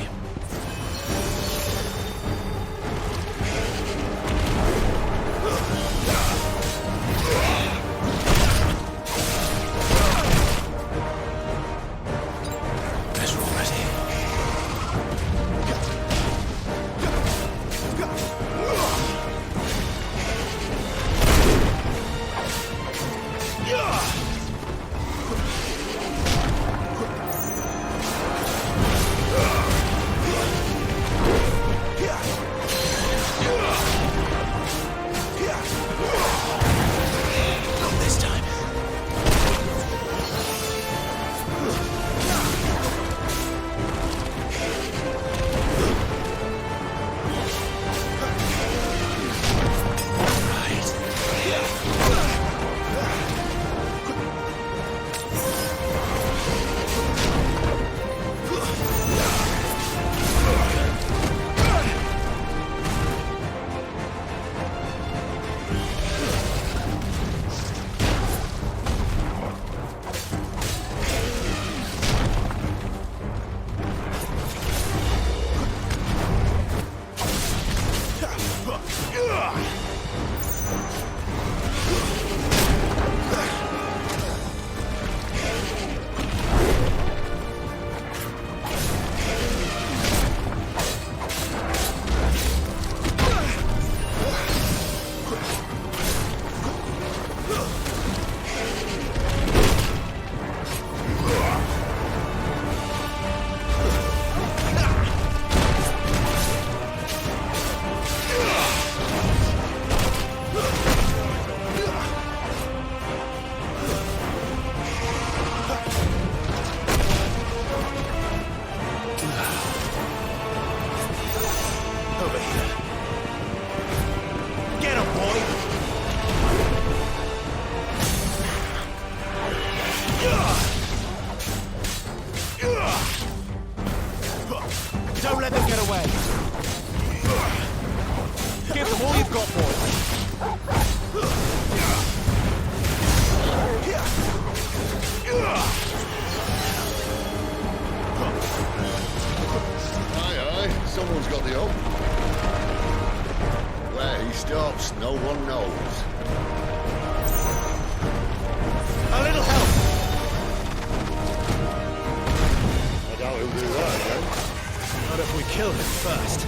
Don't let them get away. Give them all you've got, boys. Aye, someone's got the up. Where he stops, no one knows. A little help. I doubt he'll do that again. Not if we kill him first.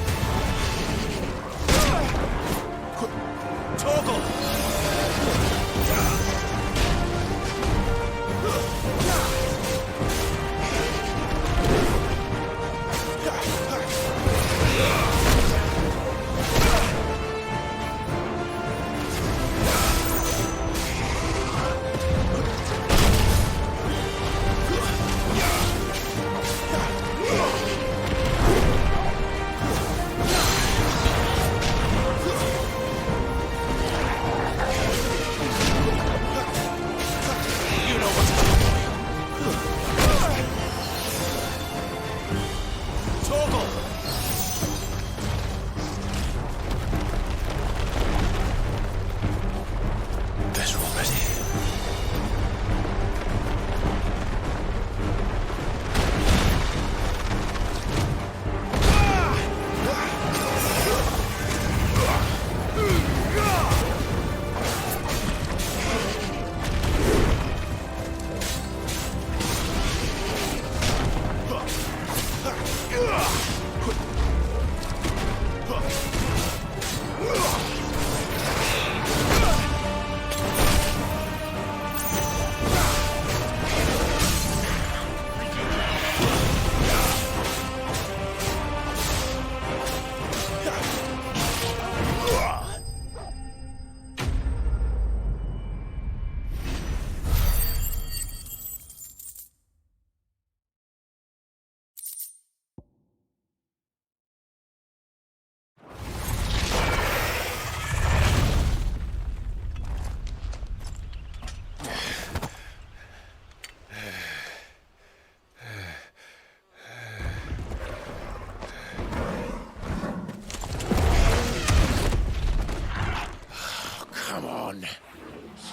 Torgal!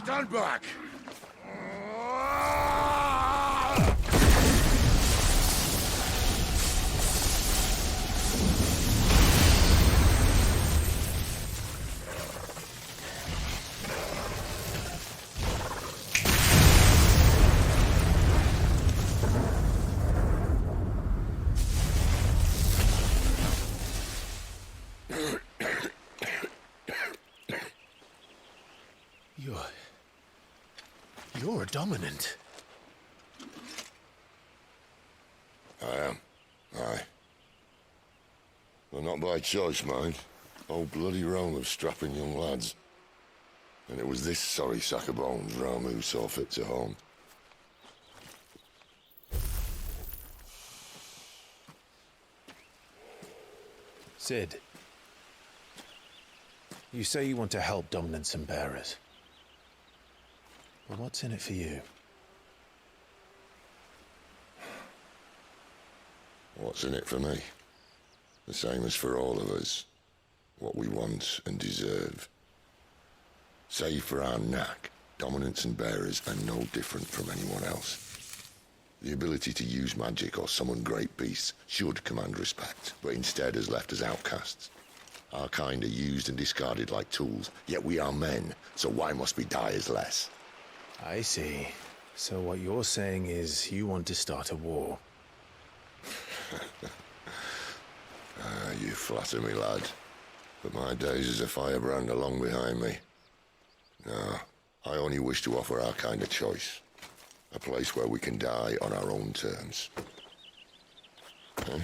Stand back! You're a dominant. I am. Aye. Well, not by choice, mind. Whole bloody roll of strapping young lads. And it was this sorry sack of bones Ramu saw fit to haunt. Sid, you say you want to help dominants and bearers. Well, what's in it for you? What's in it for me? The same as for all of us. What we want and deserve. Save for our knack, dominants and bearers are no different from anyone else. The ability to use magic or summon great beasts should command respect, but instead has left us outcasts. Our kind are used and discarded like tools, yet we are men, so why must we die as less? I see. So what you're saying is you want to start a war. You flatter me, lad. But my days as a firebrand are long behind me. No, I only wish to offer our kind a choice. A place where we can die on our own terms. Huh?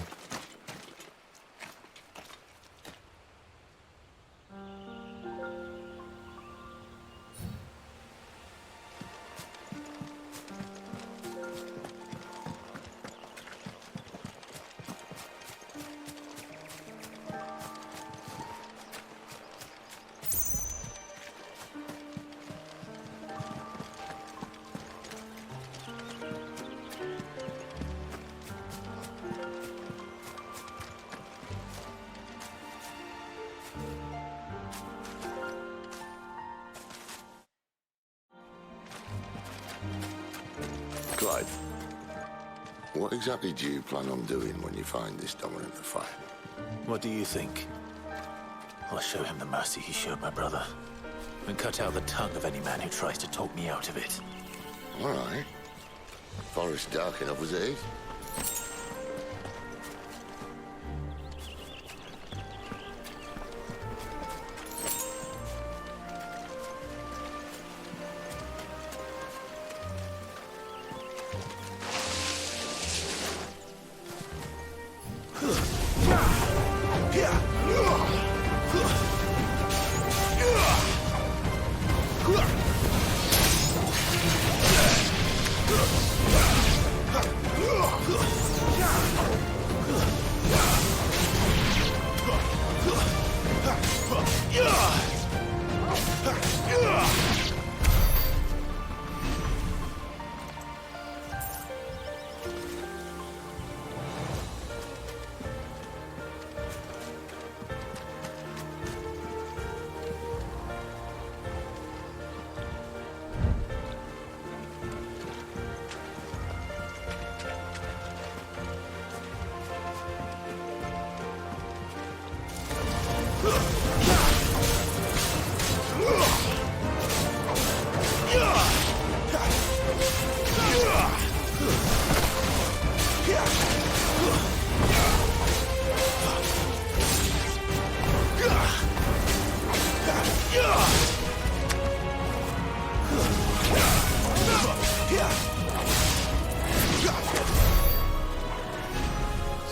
Clyde, what exactly do you plan on doing when you find this dominant of fire? What do you think? I'll show him the mercy he showed my brother, and cut out the tongue of any man who tries to talk me out of it. All right. Forest dark enough as it is.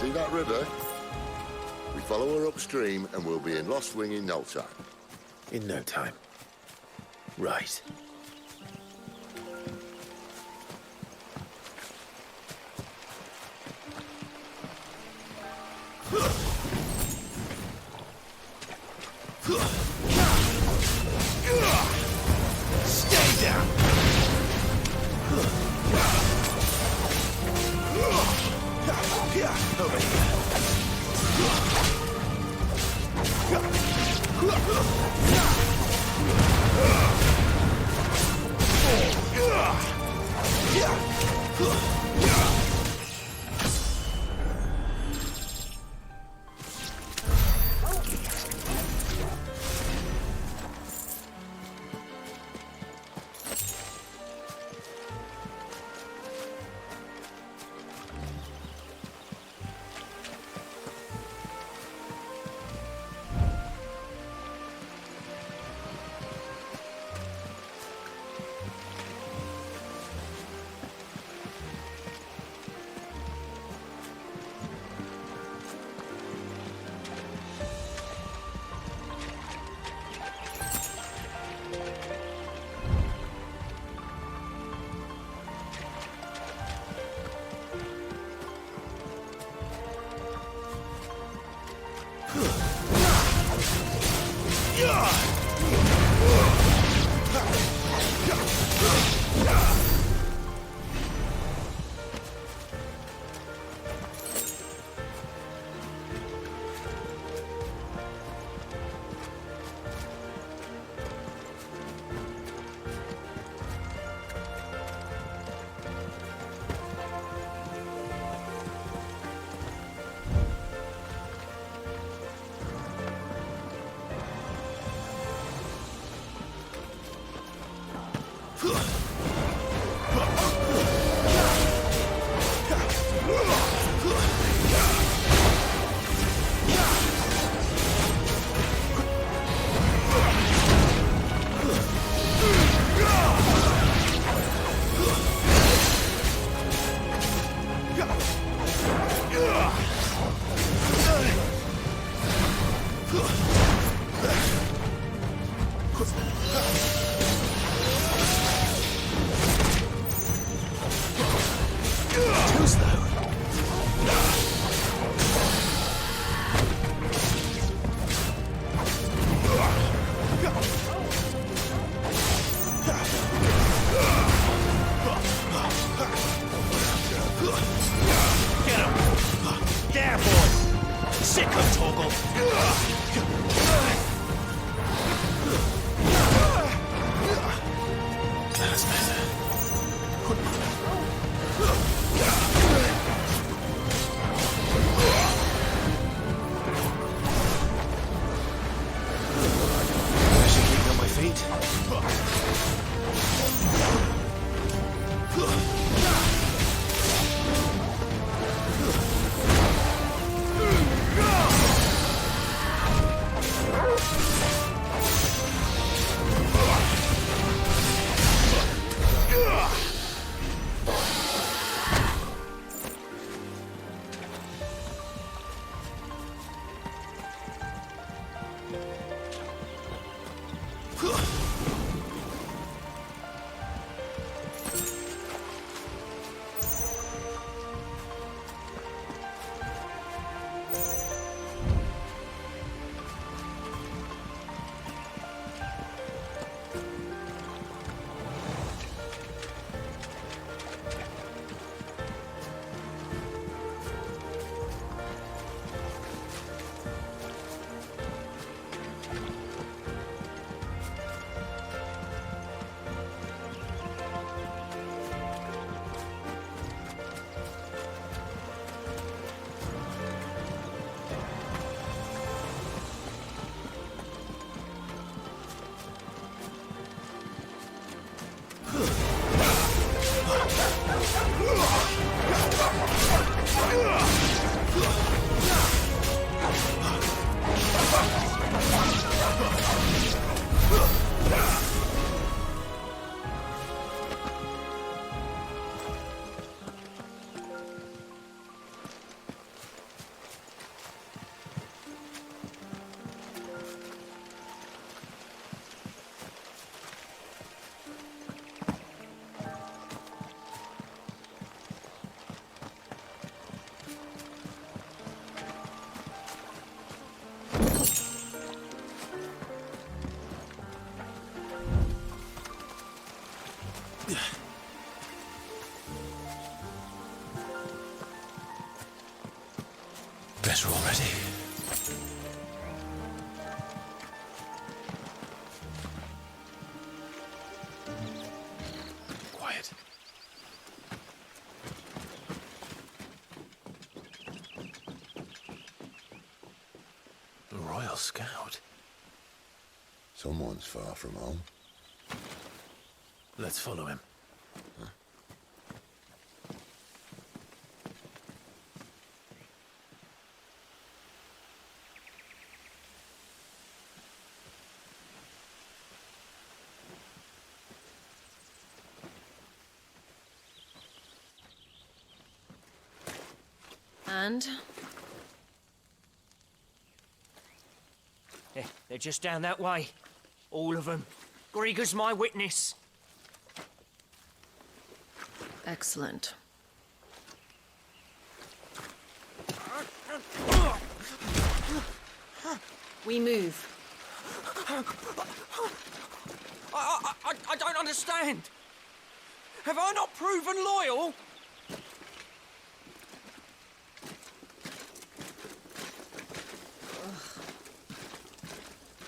See that river? We follow her upstream and we'll be in Lost Wing in no time. In no time. Right. Stay down! Over here. Better already. Quiet. A Royal Scout. Someone's far from home. Let's follow him. And? They're just down that way. All of them. Grieger's my witness. Excellent. We move. I don't understand. Have I not proven loyal?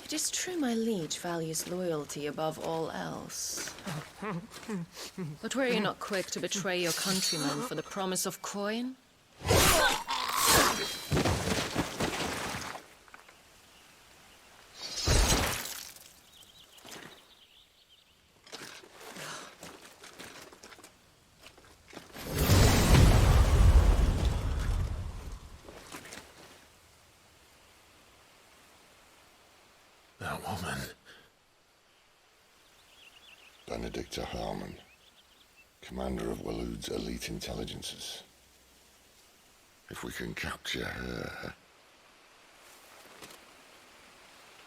It is true my liege values loyalty above all else. But were you not quick to betray your countrymen for the promise of coin? That woman. Benedicta Harmon, commander of Walood's elite intelligences. If we can capture her...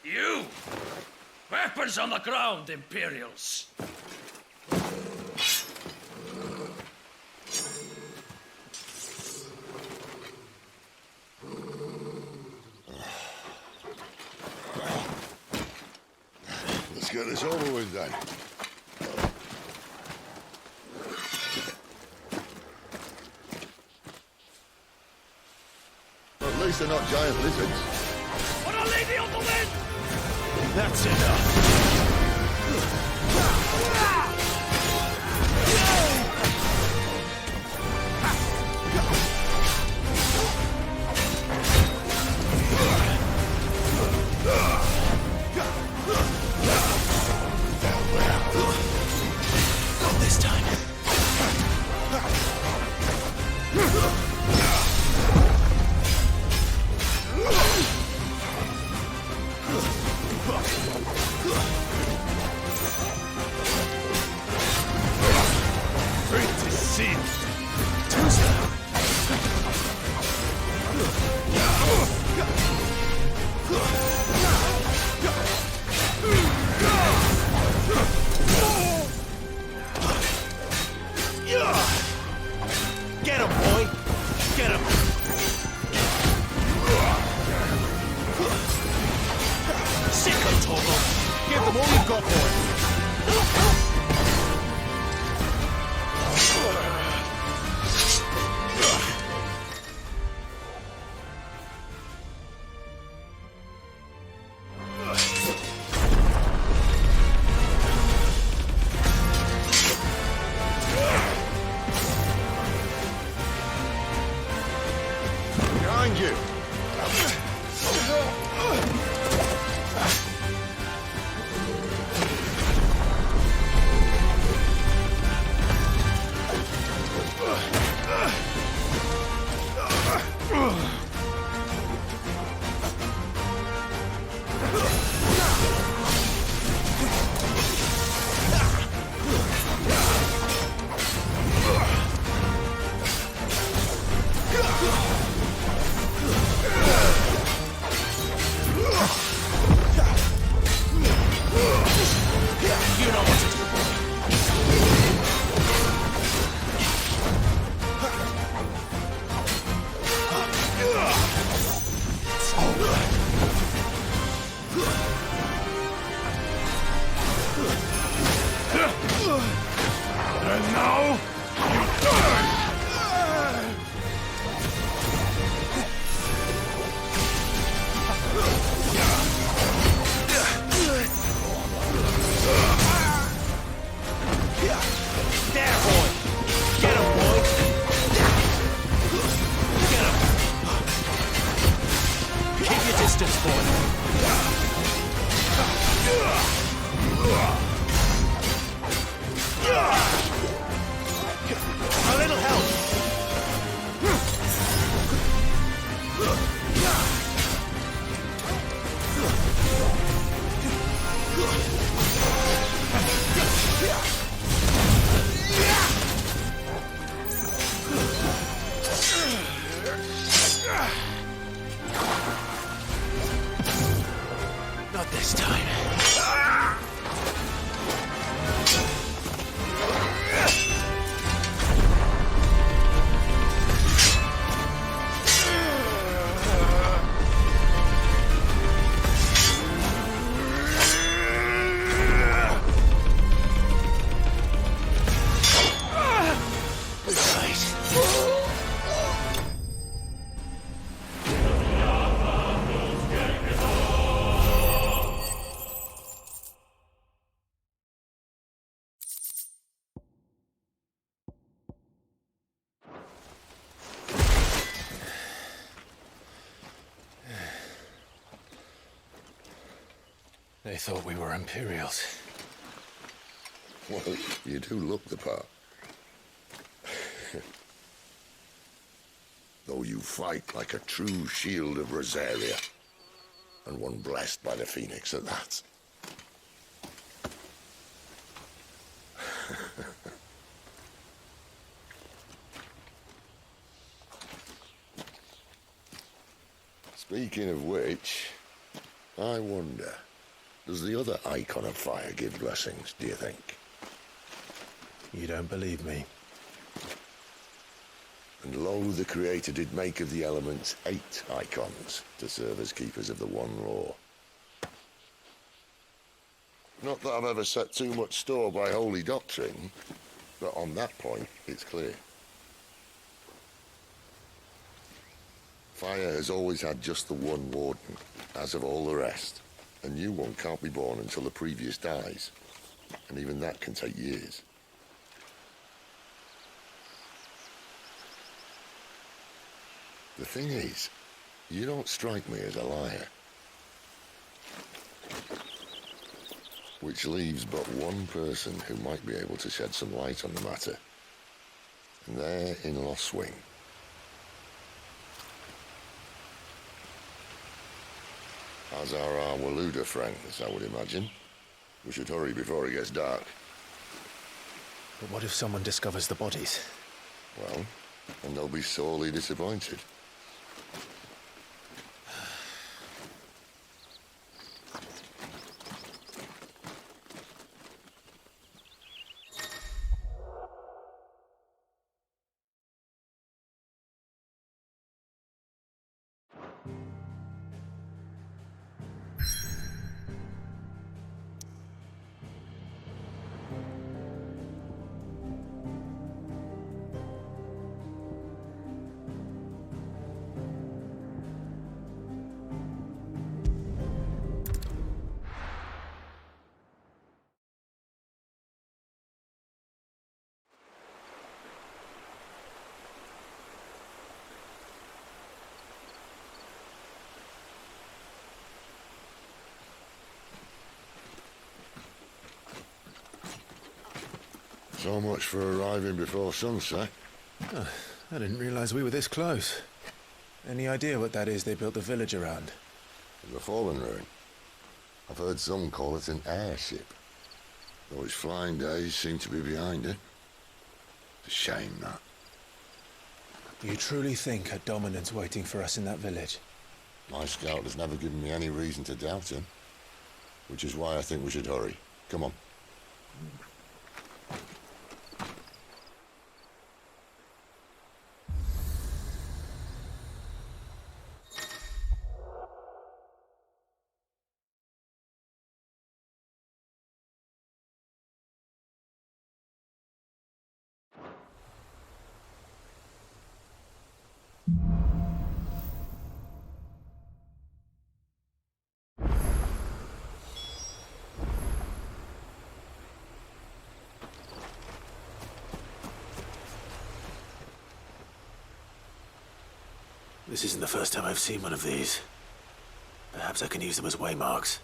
You! Weapons on the ground, Imperials! Let's get this over with then. At least they're not giant lizards. What a lady on the wind! That's enough. Not this time. Get him, boy! Get him! Sick of Togo! Give them all you've got, boy! Behind you! They thought we were Imperials. Well, you do look the part. Though you fight like a true shield of Rosaria. And one blessed by the Phoenix at that. Speaking of which, I wonder, does the other icon of fire give blessings, do you think? You don't believe me? And lo, the Creator did make of the elements 8 icons to serve as keepers of the one law. Not that I've ever set too much store by holy doctrine, but on that point, it's clear. Fire has always had just the one warden, as of all the rest. A new one can't be born until the previous dies, and even that can take years. The thing is, you don't strike me as a liar. Which leaves but one person who might be able to shed some light on the matter. And they're in Lost Swing. As are our Waluda friends, I would imagine. We should hurry before it gets dark. But what if someone discovers the bodies? Well, and they'll be sorely disappointed. So much for arriving before sunset. Oh, I didn't realize we were this close. Any idea what that is they built the village around? The fallen ruin. I've heard some call it an airship. Though its flying days seem to be behind it. It's a shame, that. You truly think a dominant's waiting for us in that village? My scout has never given me any reason to doubt him. Which is why I think we should hurry. Come on. This isn't the first time I've seen one of these. Perhaps I can use them as waymarks.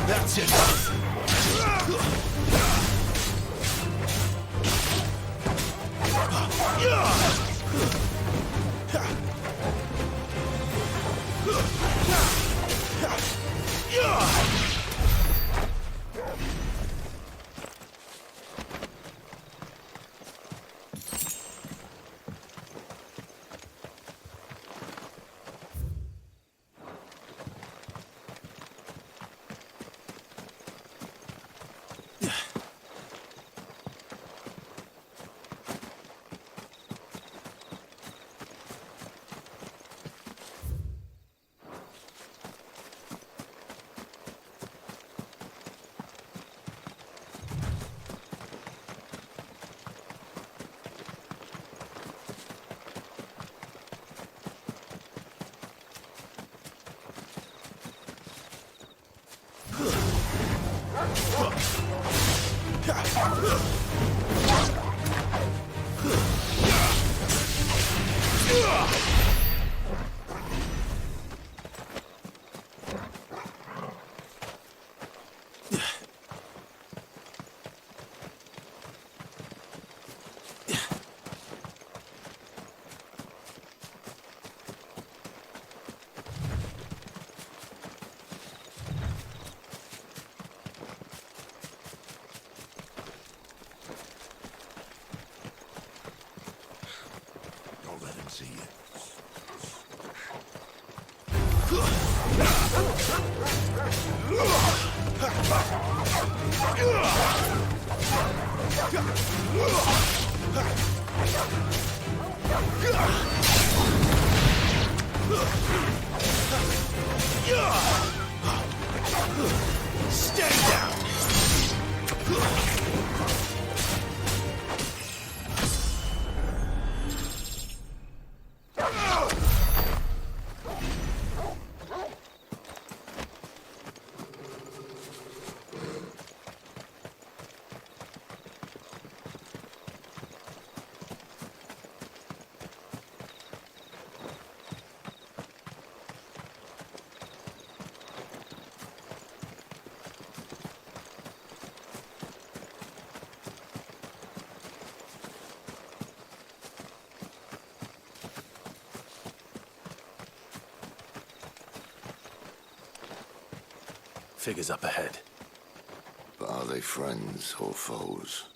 That's it. Don't let him see you. Stay down! Figures up ahead. But are they friends or foes?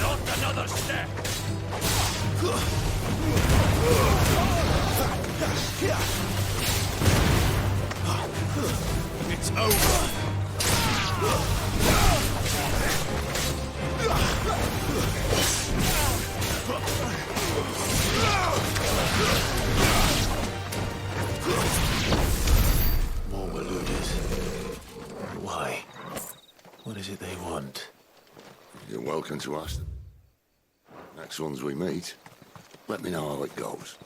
Not another step! It's over! More were looted. Why? What is it they want? You're welcome to ask them. Next ones we meet, let me know how it goes.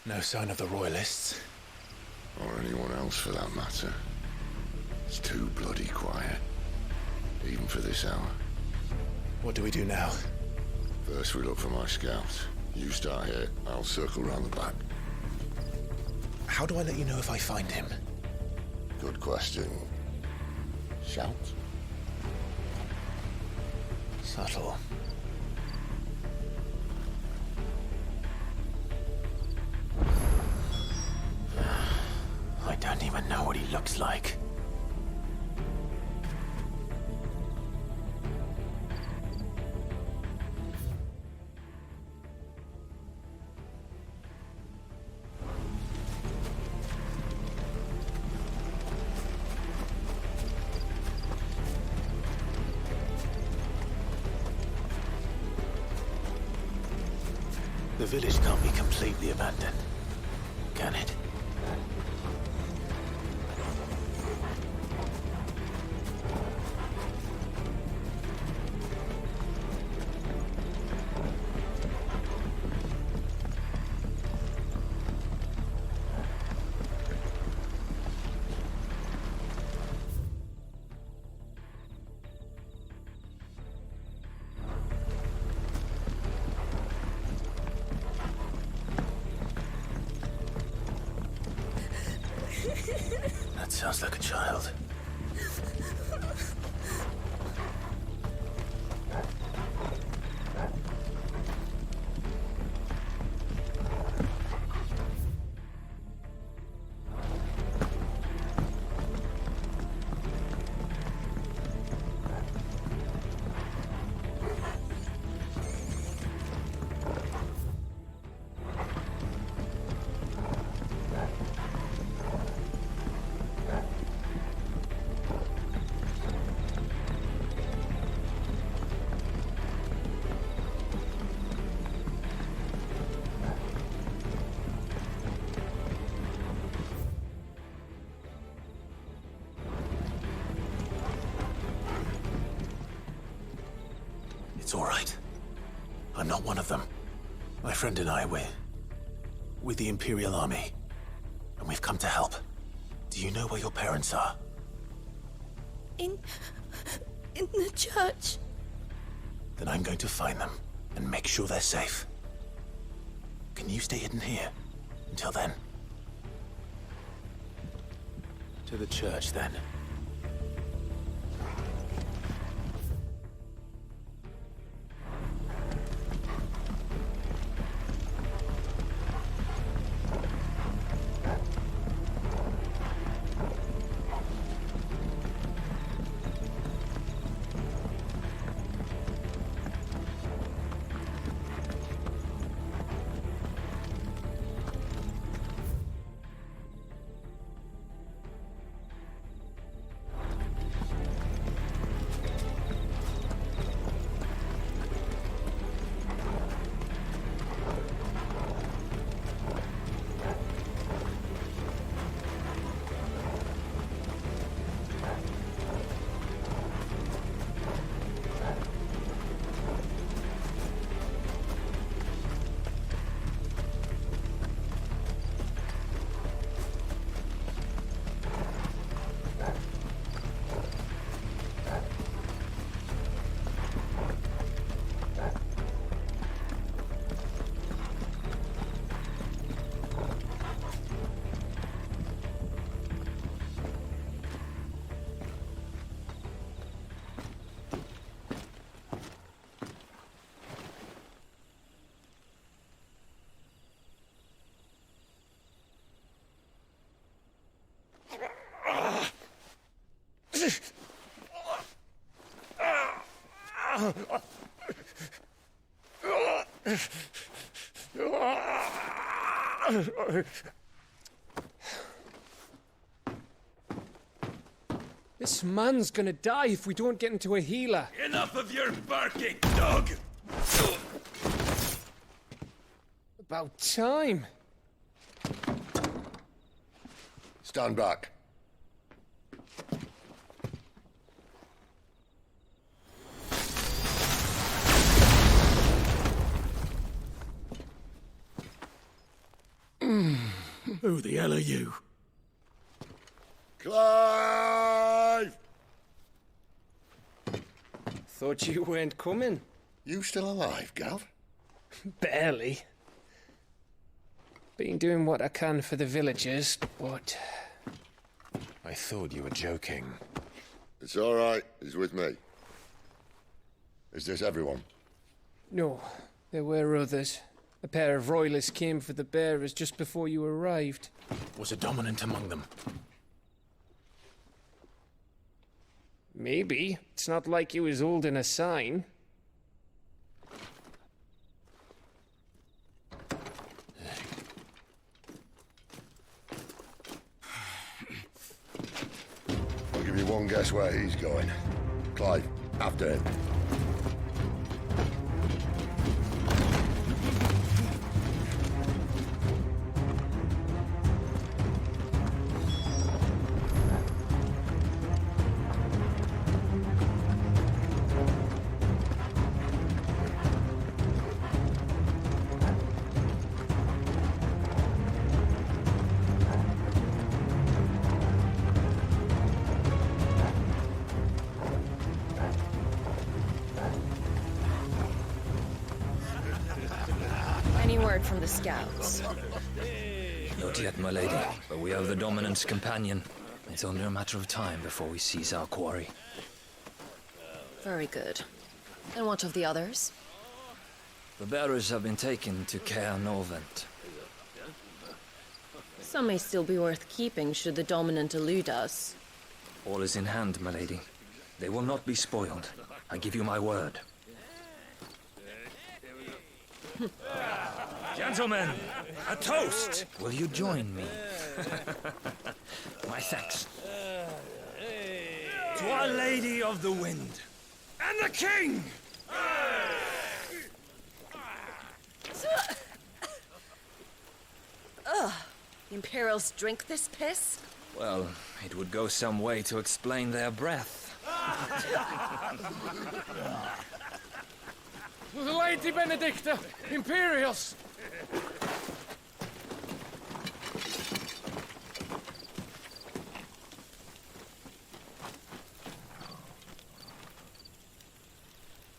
No sign of the Royalists. Or anyone else for that matter. It's too bloody quiet. Even for this hour. What do we do now? First we look for my scouts. You start here, I'll circle round the back. How do I let you know if I find him? Good question. Shout? Subtle. I don't even know what he looks like. The village can't be completely abandoned, can it? That sounds like a child. friend and I, we're with the Imperial Army, and we've come to help. Do you know where your parents are? In the church. Then I'm going to find them and make sure they're safe. Can you stay hidden here until then? To the church, then. This man's gonna die if we don't get into a healer. Enough of your barking, dog! About time. Stand back. Who the hell are you? Clive! Thought you weren't coming. You still alive, Gav? Barely. Been doing what I can for the villagers, but... I thought you were joking. It's all right. He's with me. Is this everyone? No, there were others. A pair of royalists came for the bearers just before you arrived. Was a dominant among them? Maybe. It's not like he was holding a sign. I'll give you one guess where he's going. Clive, after him. Any word from the scouts? Not yet, my lady, but we have the Dominant's companion. It's only a matter of time before we seize our quarry. Very good. And what of the others? The bearers have been taken to Caer Norvent. Some may still be worth keeping should the Dominant elude us. All is in hand, my lady. They will not be spoiled. I give you my word. Gentlemen, a toast! Will you join me? My thanks. To Our Lady of the Wind and the King! Ugh. The Imperials drink this piss? Well, it would go some way to explain their breath. The Lady Benedicta! Imperials!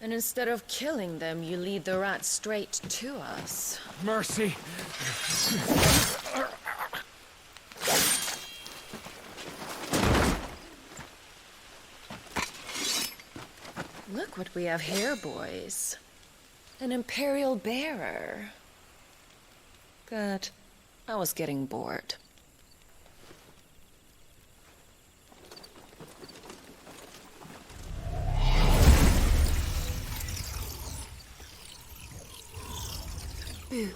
And instead of killing them, you lead the rats straight to us. Mercy. Look what we have here, boys. An Imperial bearer. Good. I was getting bored. Boo.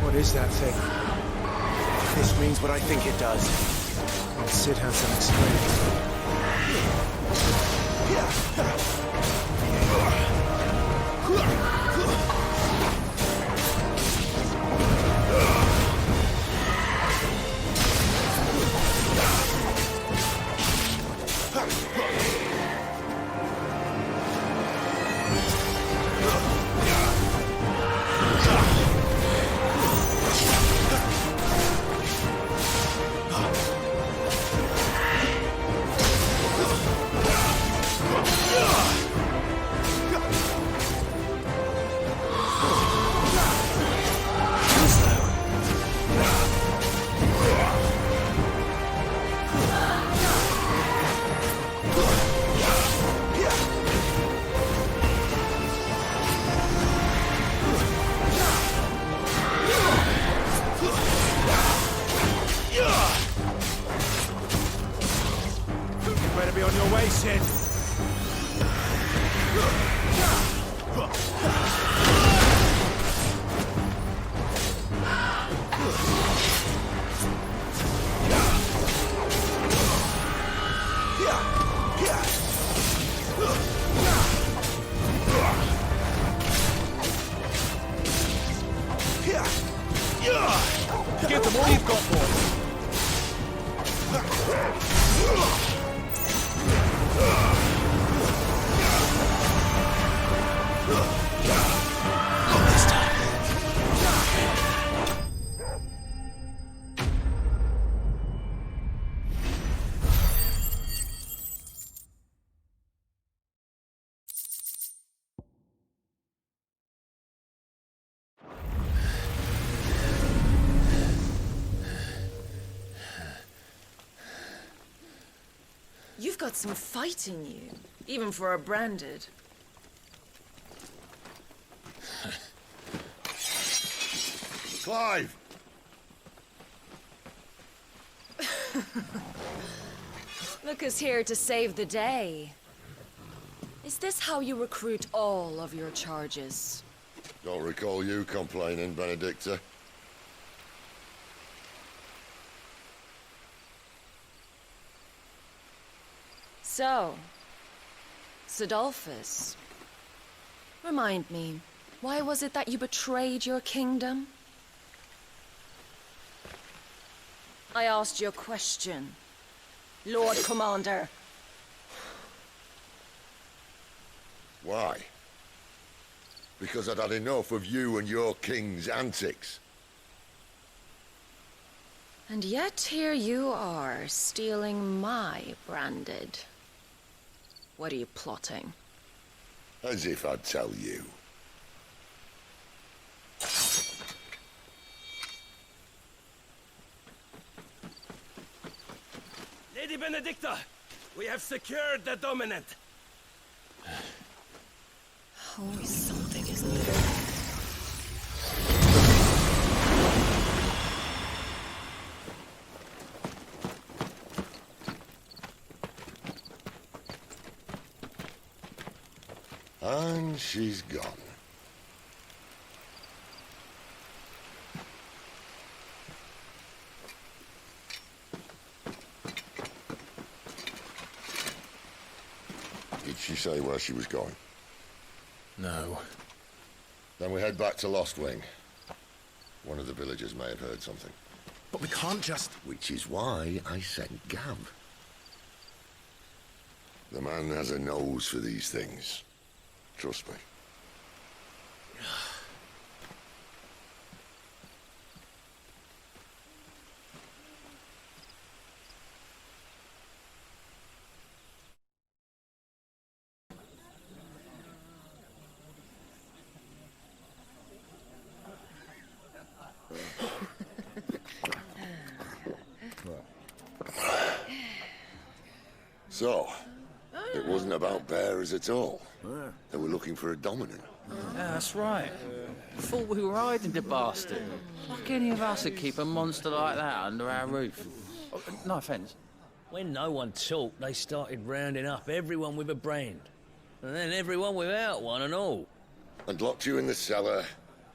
What is that thing? If this means what I think it does, then Sid has some Better be on your way, Sid. Give them all you've got, boys. You've got some fight in you, even for a branded. Clive! Look who's here to save the day. Is this how you recruit all of your charges? Don't recall you complaining, Benedicta. So, Sidolphus, remind me, why was it that you betrayed your kingdom? I asked you a question, Lord Commander. Why? Because I'd had enough of you and your king's antics. And yet here you are, stealing my branded. What are you plotting? As if I'd tell you. Lady Benedicta, we have secured the dominant. Always something, isn't there? And she's gone. where she was going? No. Then we head back to Lost Wing. One of the villagers may have heard something. But we can't just... Which is why I sent Gav. The man has a nose for these things. Trust me. So, it wasn't about bearers at all. They were looking for a dominant. Yeah, that's right. Thought we were hiding the bastard. Like any of us would keep a monster like that under our roof. No offence. When no one talked, they started rounding up everyone with a brand. And then everyone without one and all. And locked you in the cellar,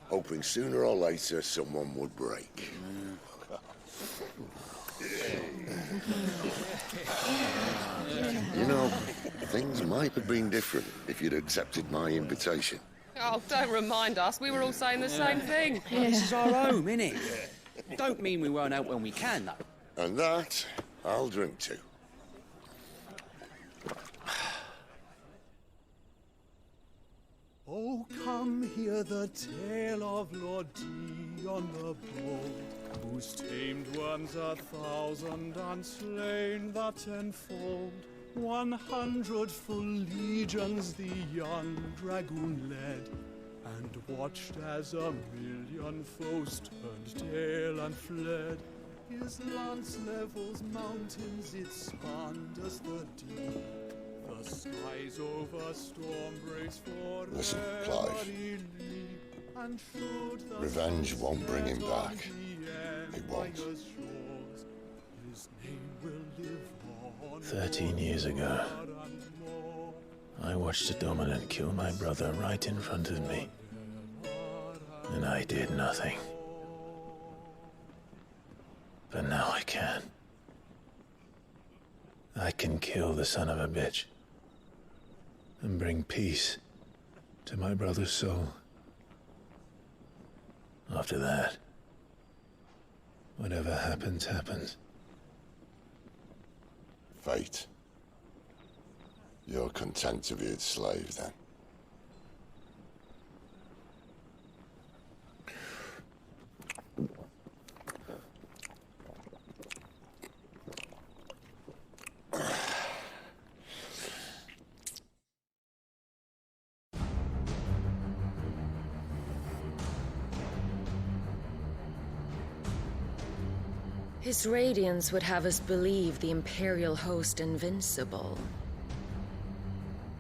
hoping sooner or later someone would break. You know, things might have been different if you'd accepted my invitation. Oh, don't remind us. We were all saying the same thing. This is our home, innit? Don't mean we won't out when we can, though. And that, I'll drink to. Oh, come hear the tale of Lord Dion the Bold, whose tamed ones 1,000 and slain the tenfold. 100 full legions the young dragoon led, and watched as 1,000,000 foes turned tail and fled. His lance levels mountains, it spanned as the deep. The skies over storm breaks for Listen, Clive. Revenge won't bring him back. It won't. 13 years ago, I watched a dominant kill my brother right in front of me. And I did nothing. But now I can. I can kill the son of a bitch. And bring peace to my brother's soul. After that, whatever happens, happens. Fate. You're content to be its slave, then? His radiance would have us believe the Imperial host invincible.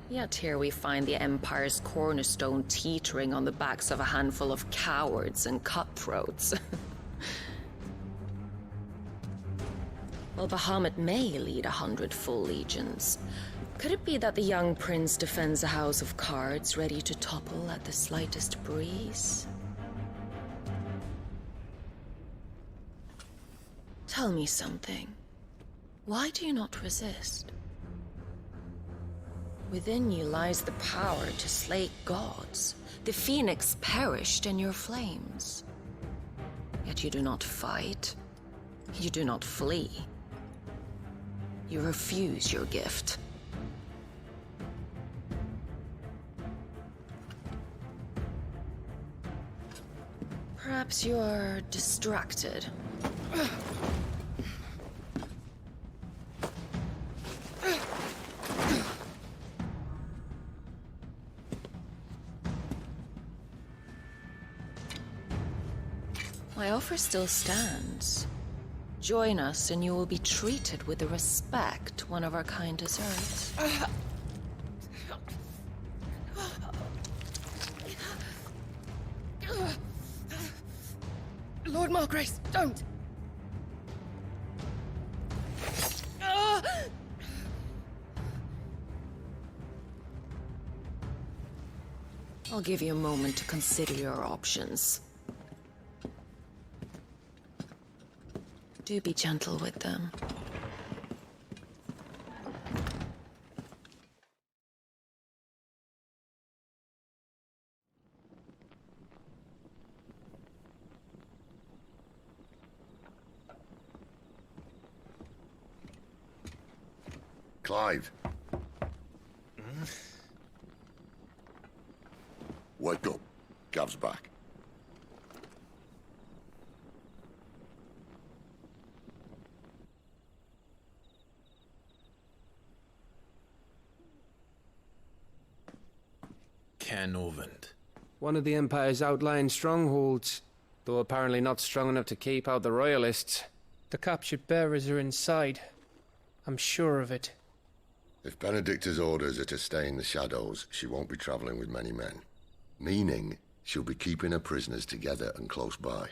Yet here we find the Empire's cornerstone teetering on the backs of a handful of cowards and cutthroats. While Bahamut may lead 100 full legions, could it be that the young prince defends a house of cards ready to topple at the slightest breeze? Tell me something. Why do you not resist? Within you lies the power to slay gods. The phoenix perished in your flames. Yet you do not fight. You do not flee. You refuse your gift. Perhaps you're distracted. My offer still stands. Join us and you will be treated with the respect one of our kind deserves. Lord Margrace, don't! I'll give you a moment to consider your options. Do be gentle with them. Clive. Wake up. Gav's back. Ken Orvand. One of the Empire's outlying strongholds, though apparently not strong enough to keep out the Royalists. The captured bearers are inside. I'm sure of it. If Benedicta's orders are to stay in the shadows, she won't be traveling with many men. Meaning, she'll be keeping her prisoners together and close by.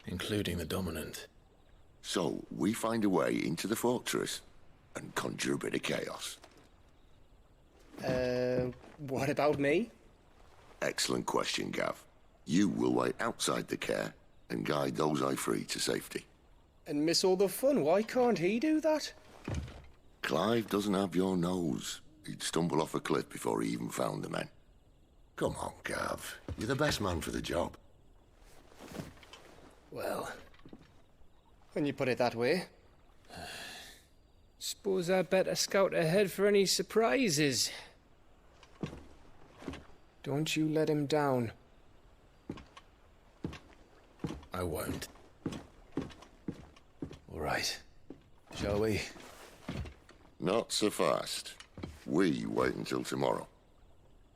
Including the Dominant. So, we find a way into the fortress and conjure a bit of chaos. What about me? Excellent question, Gav. You will wait outside the care and guide those I free to safety. And miss all the fun. Why can't he do that? Clive doesn't have your nose. He'd stumble off a cliff before he even found the men. Come on, Gav. You're the best man for the job. Well, when you put it that way. Suppose I'd better scout ahead for any surprises. Don't you let him down. I won't. All right. Shall we? Not so fast. We wait until tomorrow.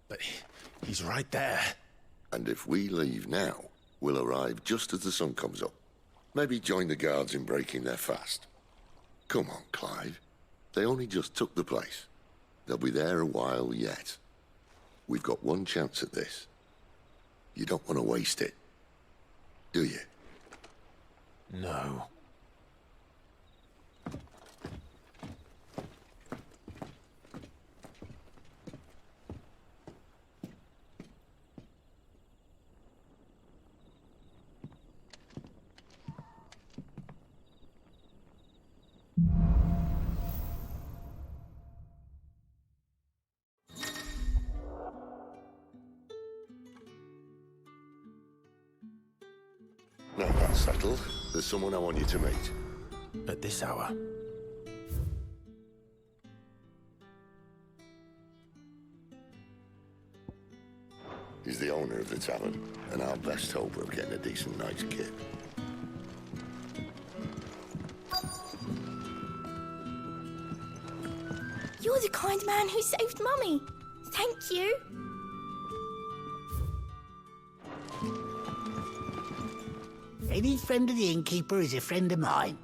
But he's right there. And if we leave now, we'll arrive just as the sun comes up. Maybe join the guards in breaking their fast. Come on, Clive. They only just took the place. They'll be there a while yet. We've got one chance at this. You don't want to waste it, do you? No. Now that's settled. There's someone I want you to meet. At this hour? He's the owner of the tavern, and our best hope of getting a decent night's kip. You're the kind man who saved Mummy. Thank you. Any friend of the innkeeper is a friend of mine.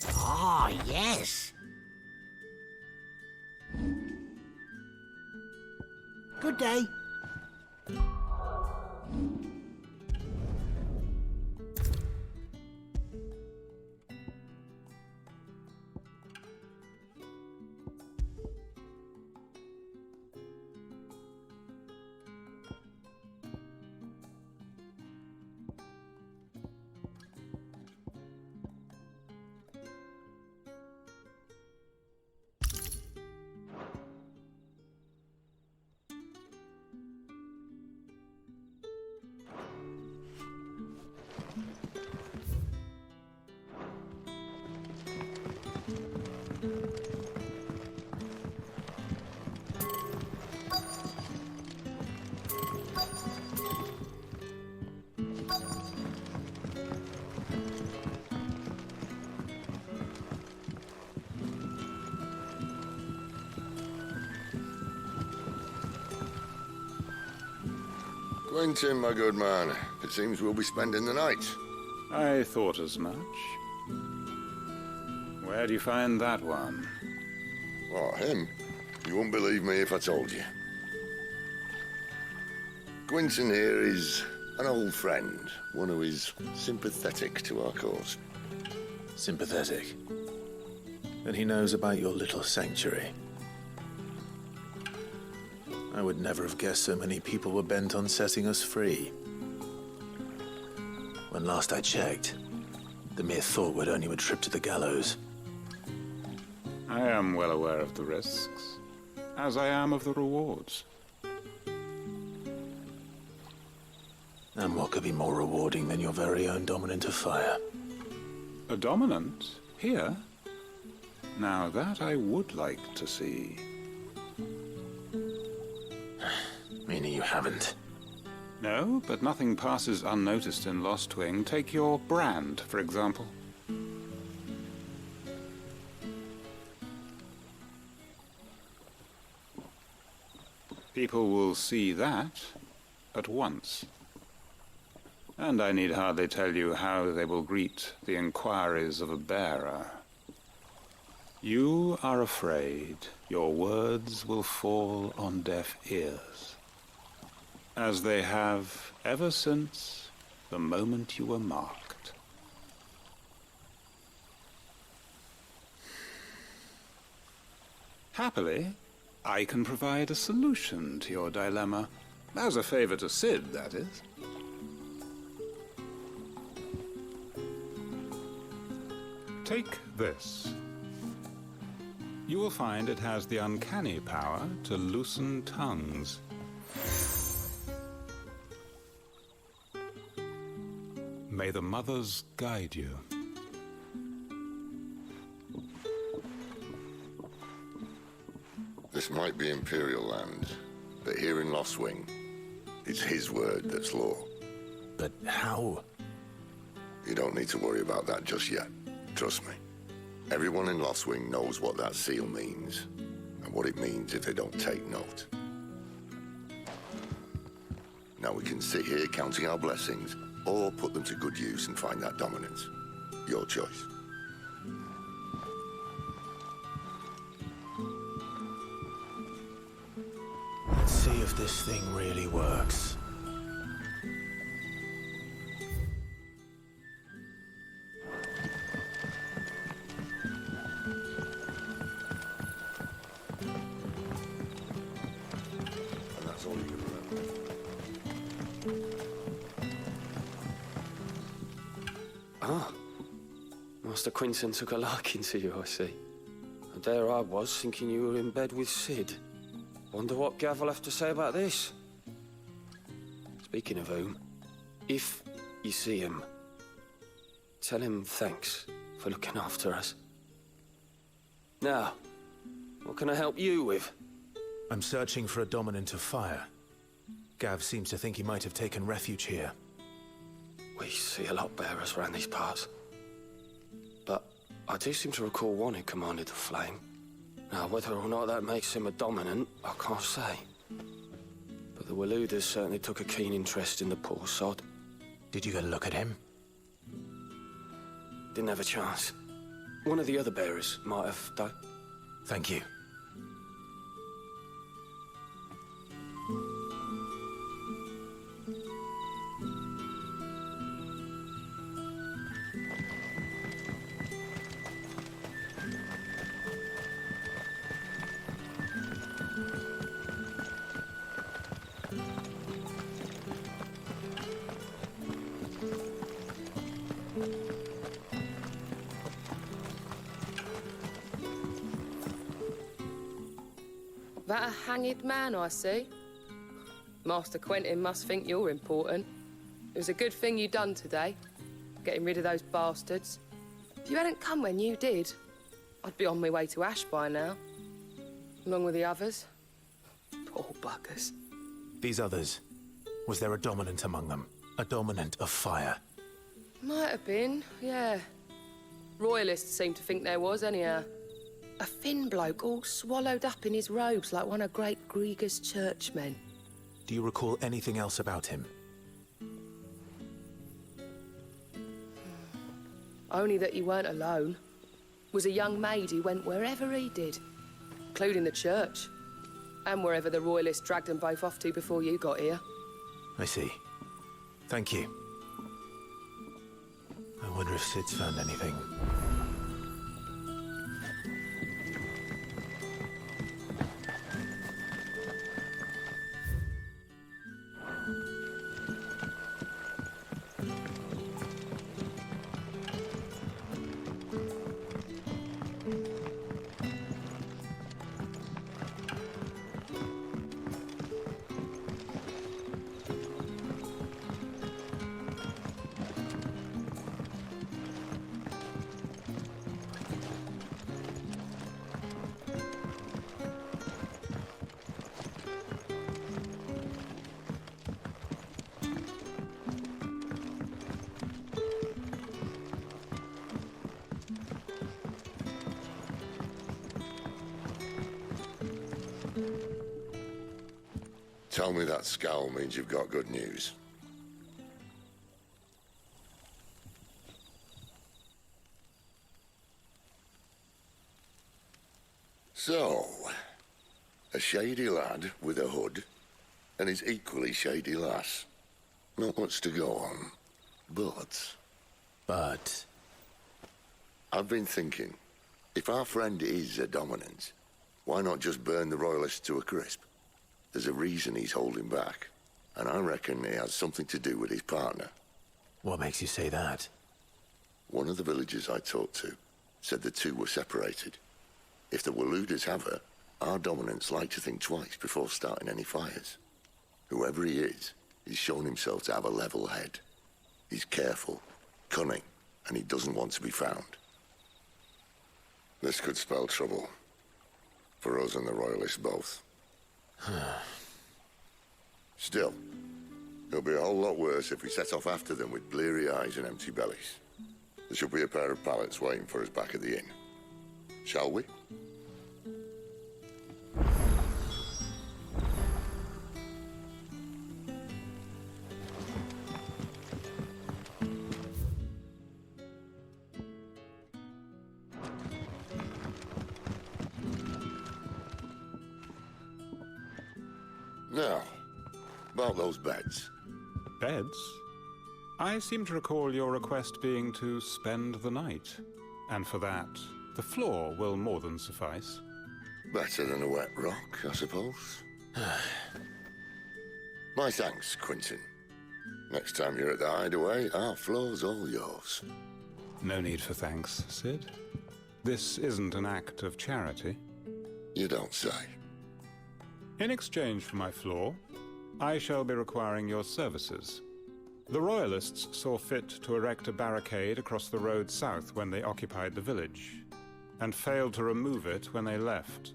Ah, yes. Good day. Quentin, my good man. It seems we'll be spending the night. I thought as much. Where do you find that one? Oh, him? You wouldn't believe me if I told you. Quentin here is an old friend, one who is sympathetic to our cause. Sympathetic? Then he knows about your little sanctuary. I would never have guessed so many people were bent on setting us free. When last I checked, the mere thought would earn you a trip to the gallows. I am well aware of the risks, as I am of the rewards. And what could be more rewarding than your very own dominant of fire? A dominant? Here? Now that I would like to see. Meaning you haven't? No, but nothing passes unnoticed in Lostwing. Take your brand, for example. People will see that at once. And I need hardly tell you how they will greet the inquiries of a bearer. You are afraid your words will fall on deaf ears, as they have ever since the moment you were marked. Happily, I can provide a solution to your dilemma. As a favor to Sid, that is. Take this. You will find it has the uncanny power to loosen tongues. May the mothers guide you. This might be Imperial land, but here in Lostwing, it's his word that's law. But how? You don't need to worry about that just yet. Trust me. Everyone in Lostwing knows what that seal means, and what it means if they don't take note. Now we can sit here counting our blessings, or put them to good use and find that dominance. Your choice. Let's see if this thing really works. And that's all you can remember. Ah. Master Quinton took a liking to you, I see. And there I was, thinking you were in bed with Sid. Wonder what Gav will have to say about this. Speaking of whom, if you see him, tell him thanks for looking after us. Now, what can I help you with? I'm searching for a dominant of fire. Gav seems to think he might have taken refuge here. We see a lot bearers around these parts. But I do seem to recall one who commanded the flame. Now, whether or not that makes him a dominant, I can't say. But the Waluders certainly took a keen interest in the poor sod. Did you get a look at him? Didn't have a chance. One of the other bearers might have done. Thank you. That a hanged man, I see. Master Quentin must think you're important. It was a good thing you done today, getting rid of those bastards. If you hadn't come when you did, I'd be on my way to Ash by now, along with the others. Poor buggers. These others, was there a dominant among them? A dominant of fire? Might have been, yeah. Royalists seem to think there was, anyhow. A thin bloke all swallowed up in his robes like one of Great Grieger's churchmen. Do you recall anything else about him? Only that he weren't alone. Was a young maid who went wherever he did, including the church, and wherever the Royalists dragged them both off to before you got here. I see. Thank you. I wonder if Sid's found anything. Tell me that scowl means you've got good news. So, a shady lad with a hood, and his equally shady lass. Not much to go on, but... I've been thinking, if our friend is a dominant, why not just burn the Royalists to a crisp? There's a reason he's holding back, and I reckon it has something to do with his partner. What makes you say that? One of the villagers I talked to said the two were separated. If the Waluders have her, our dominants like to think twice before starting any fires. Whoever he is, he's shown himself to have a level head. He's careful, cunning, and he doesn't want to be found. This could spell trouble. For us and the Royalists both. Still, it'll be a whole lot worse if we set off after them with bleary eyes and empty bellies. There should be a pair of pallets waiting for us back at the inn. Shall we? Now, about those beds. Beds? I seem to recall your request being to spend the night. And for that, the floor will more than suffice. Better than a wet rock, I suppose. My thanks, Quentin. Next time you're at the hideaway, our floor's all yours. No need for thanks, Sid. This isn't an act of charity. You don't say. In exchange for my floor, I shall be requiring your services. The Royalists saw fit to erect a barricade across the road south when they occupied the village, and failed to remove it when they left.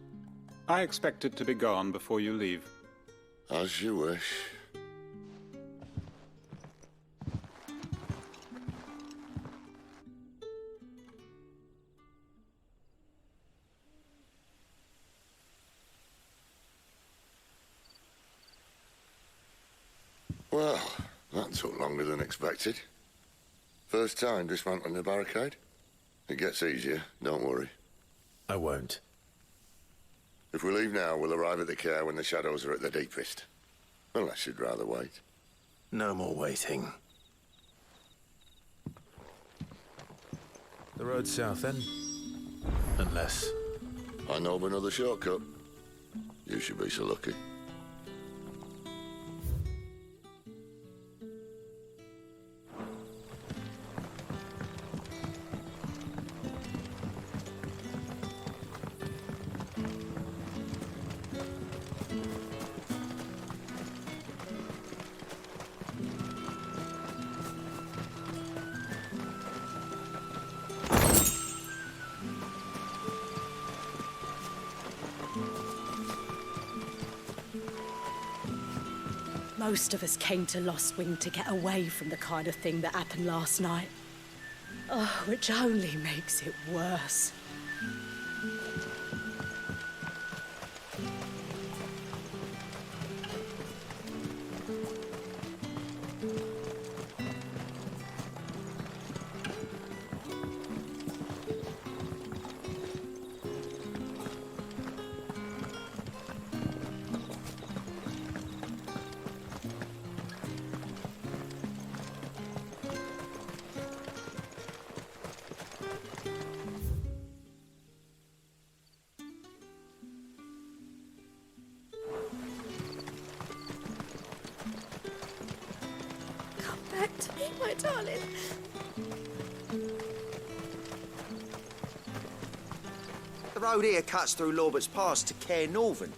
I expect it to be gone before you leave. As you wish. Well, that took longer than expected. First time dismantling the barricade? It gets easier, don't worry. I won't. If we leave now, we'll arrive at the care when the shadows are at their deepest. Unless you'd rather wait. No more waiting. The road south, then? Unless... I know of another shortcut. You should be so lucky. Most of us came to Lost Wing to get away from the kind of thing that happened last night. Oh, which only makes it worse. Back to me, my darling. The road here cuts through Lorbert's Pass to Care Northern.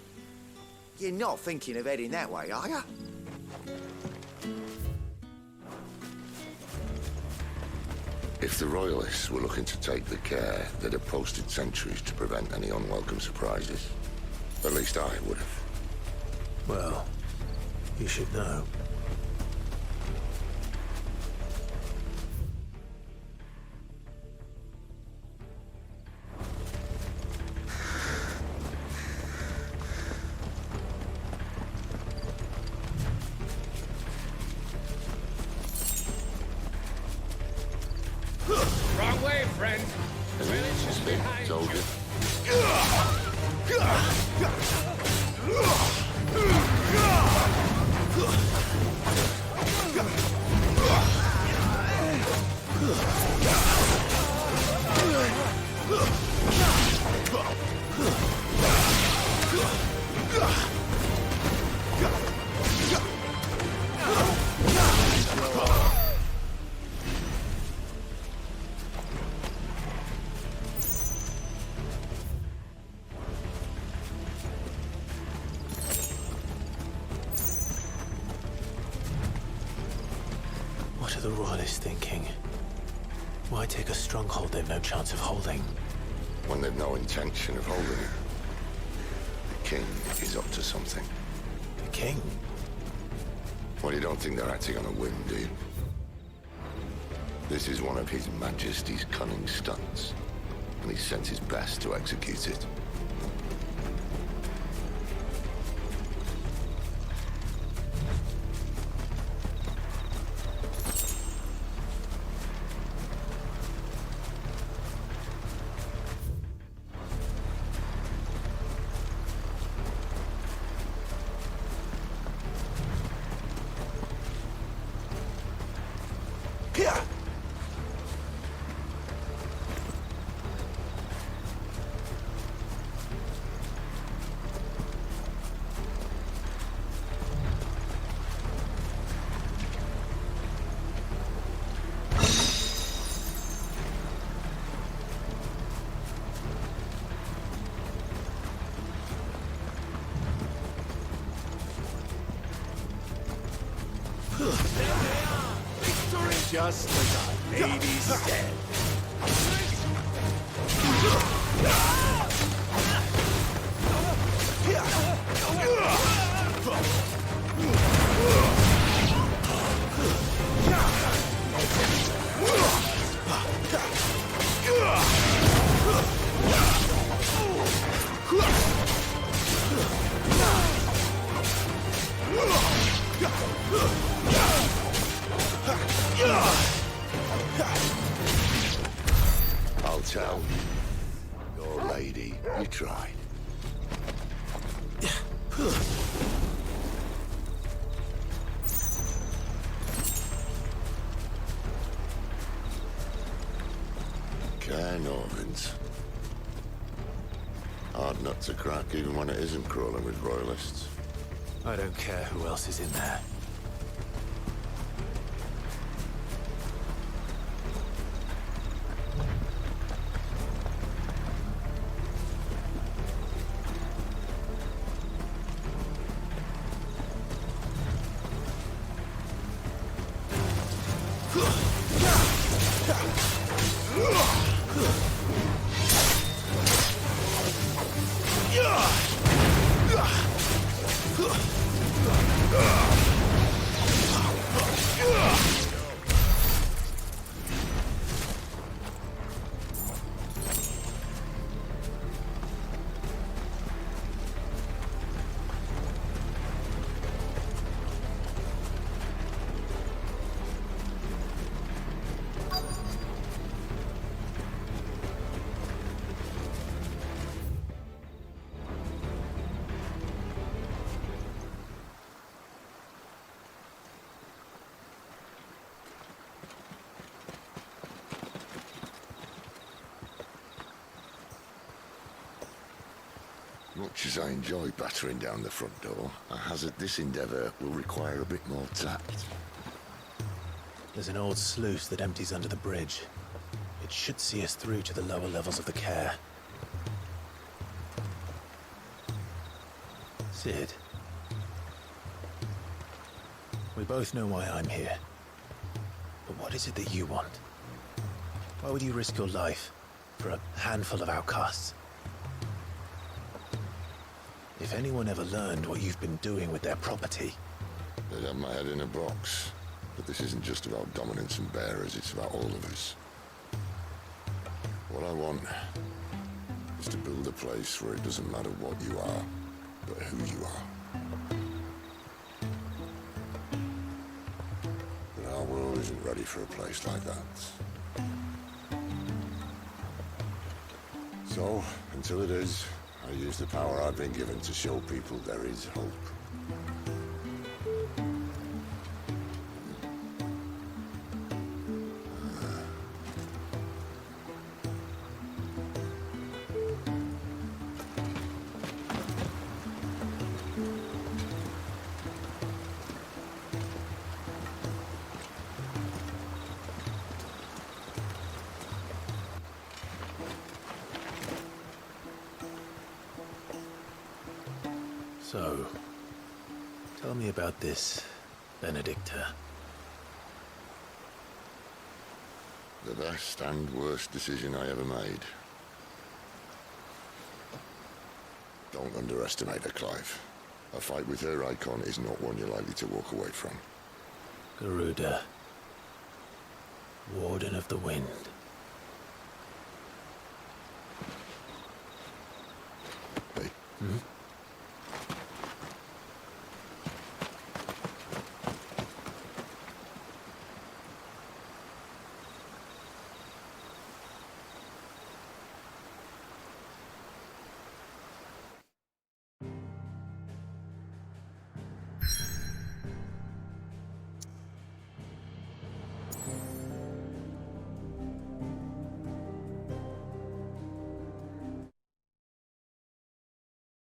You're not thinking of heading that way, are you? If the Royalists were looking to take the care, they'd have posted sentries to prevent any unwelcome surprises. At least I would have. Well, you should know. soldier. What are the Royalists thinking? Why take a stronghold they've no chance of holding? When they've no intention of holding it. The king is up to something. The king? Well, you don't think they're acting on a whim, do you? This is one of His Majesty's cunning stunts, and he sent his best to execute it. Just as our lady said. I'll tell your lady you tried. Norvins. Hard nut to crack even when it isn't crawling with royalists. I don't care who else is in there. Much as I enjoy battering down the front door, I hazard this endeavour will require a bit more tact. There's an old sluice that empties under the bridge. It should see us through to the lower levels of the care. Sid. We both know why I'm here. But what is it that you want? Why would you risk your life for a handful of outcasts? If anyone ever learned what you've been doing with their property... They'd have my head in a box. But this isn't just about dominance and bearers, it's about all of us. What I want is to build a place where it doesn't matter what you are, but who you are. But our world isn't ready for a place like that. So, until it is, I use the power I've been given to show people there is hope. So, tell me about this Benedicta. The best and worst decision I ever made. Don't underestimate her, Clive. A fight with her icon is not one you're likely to walk away from. Garuda. Warden of the Wind. Hey. Hmm?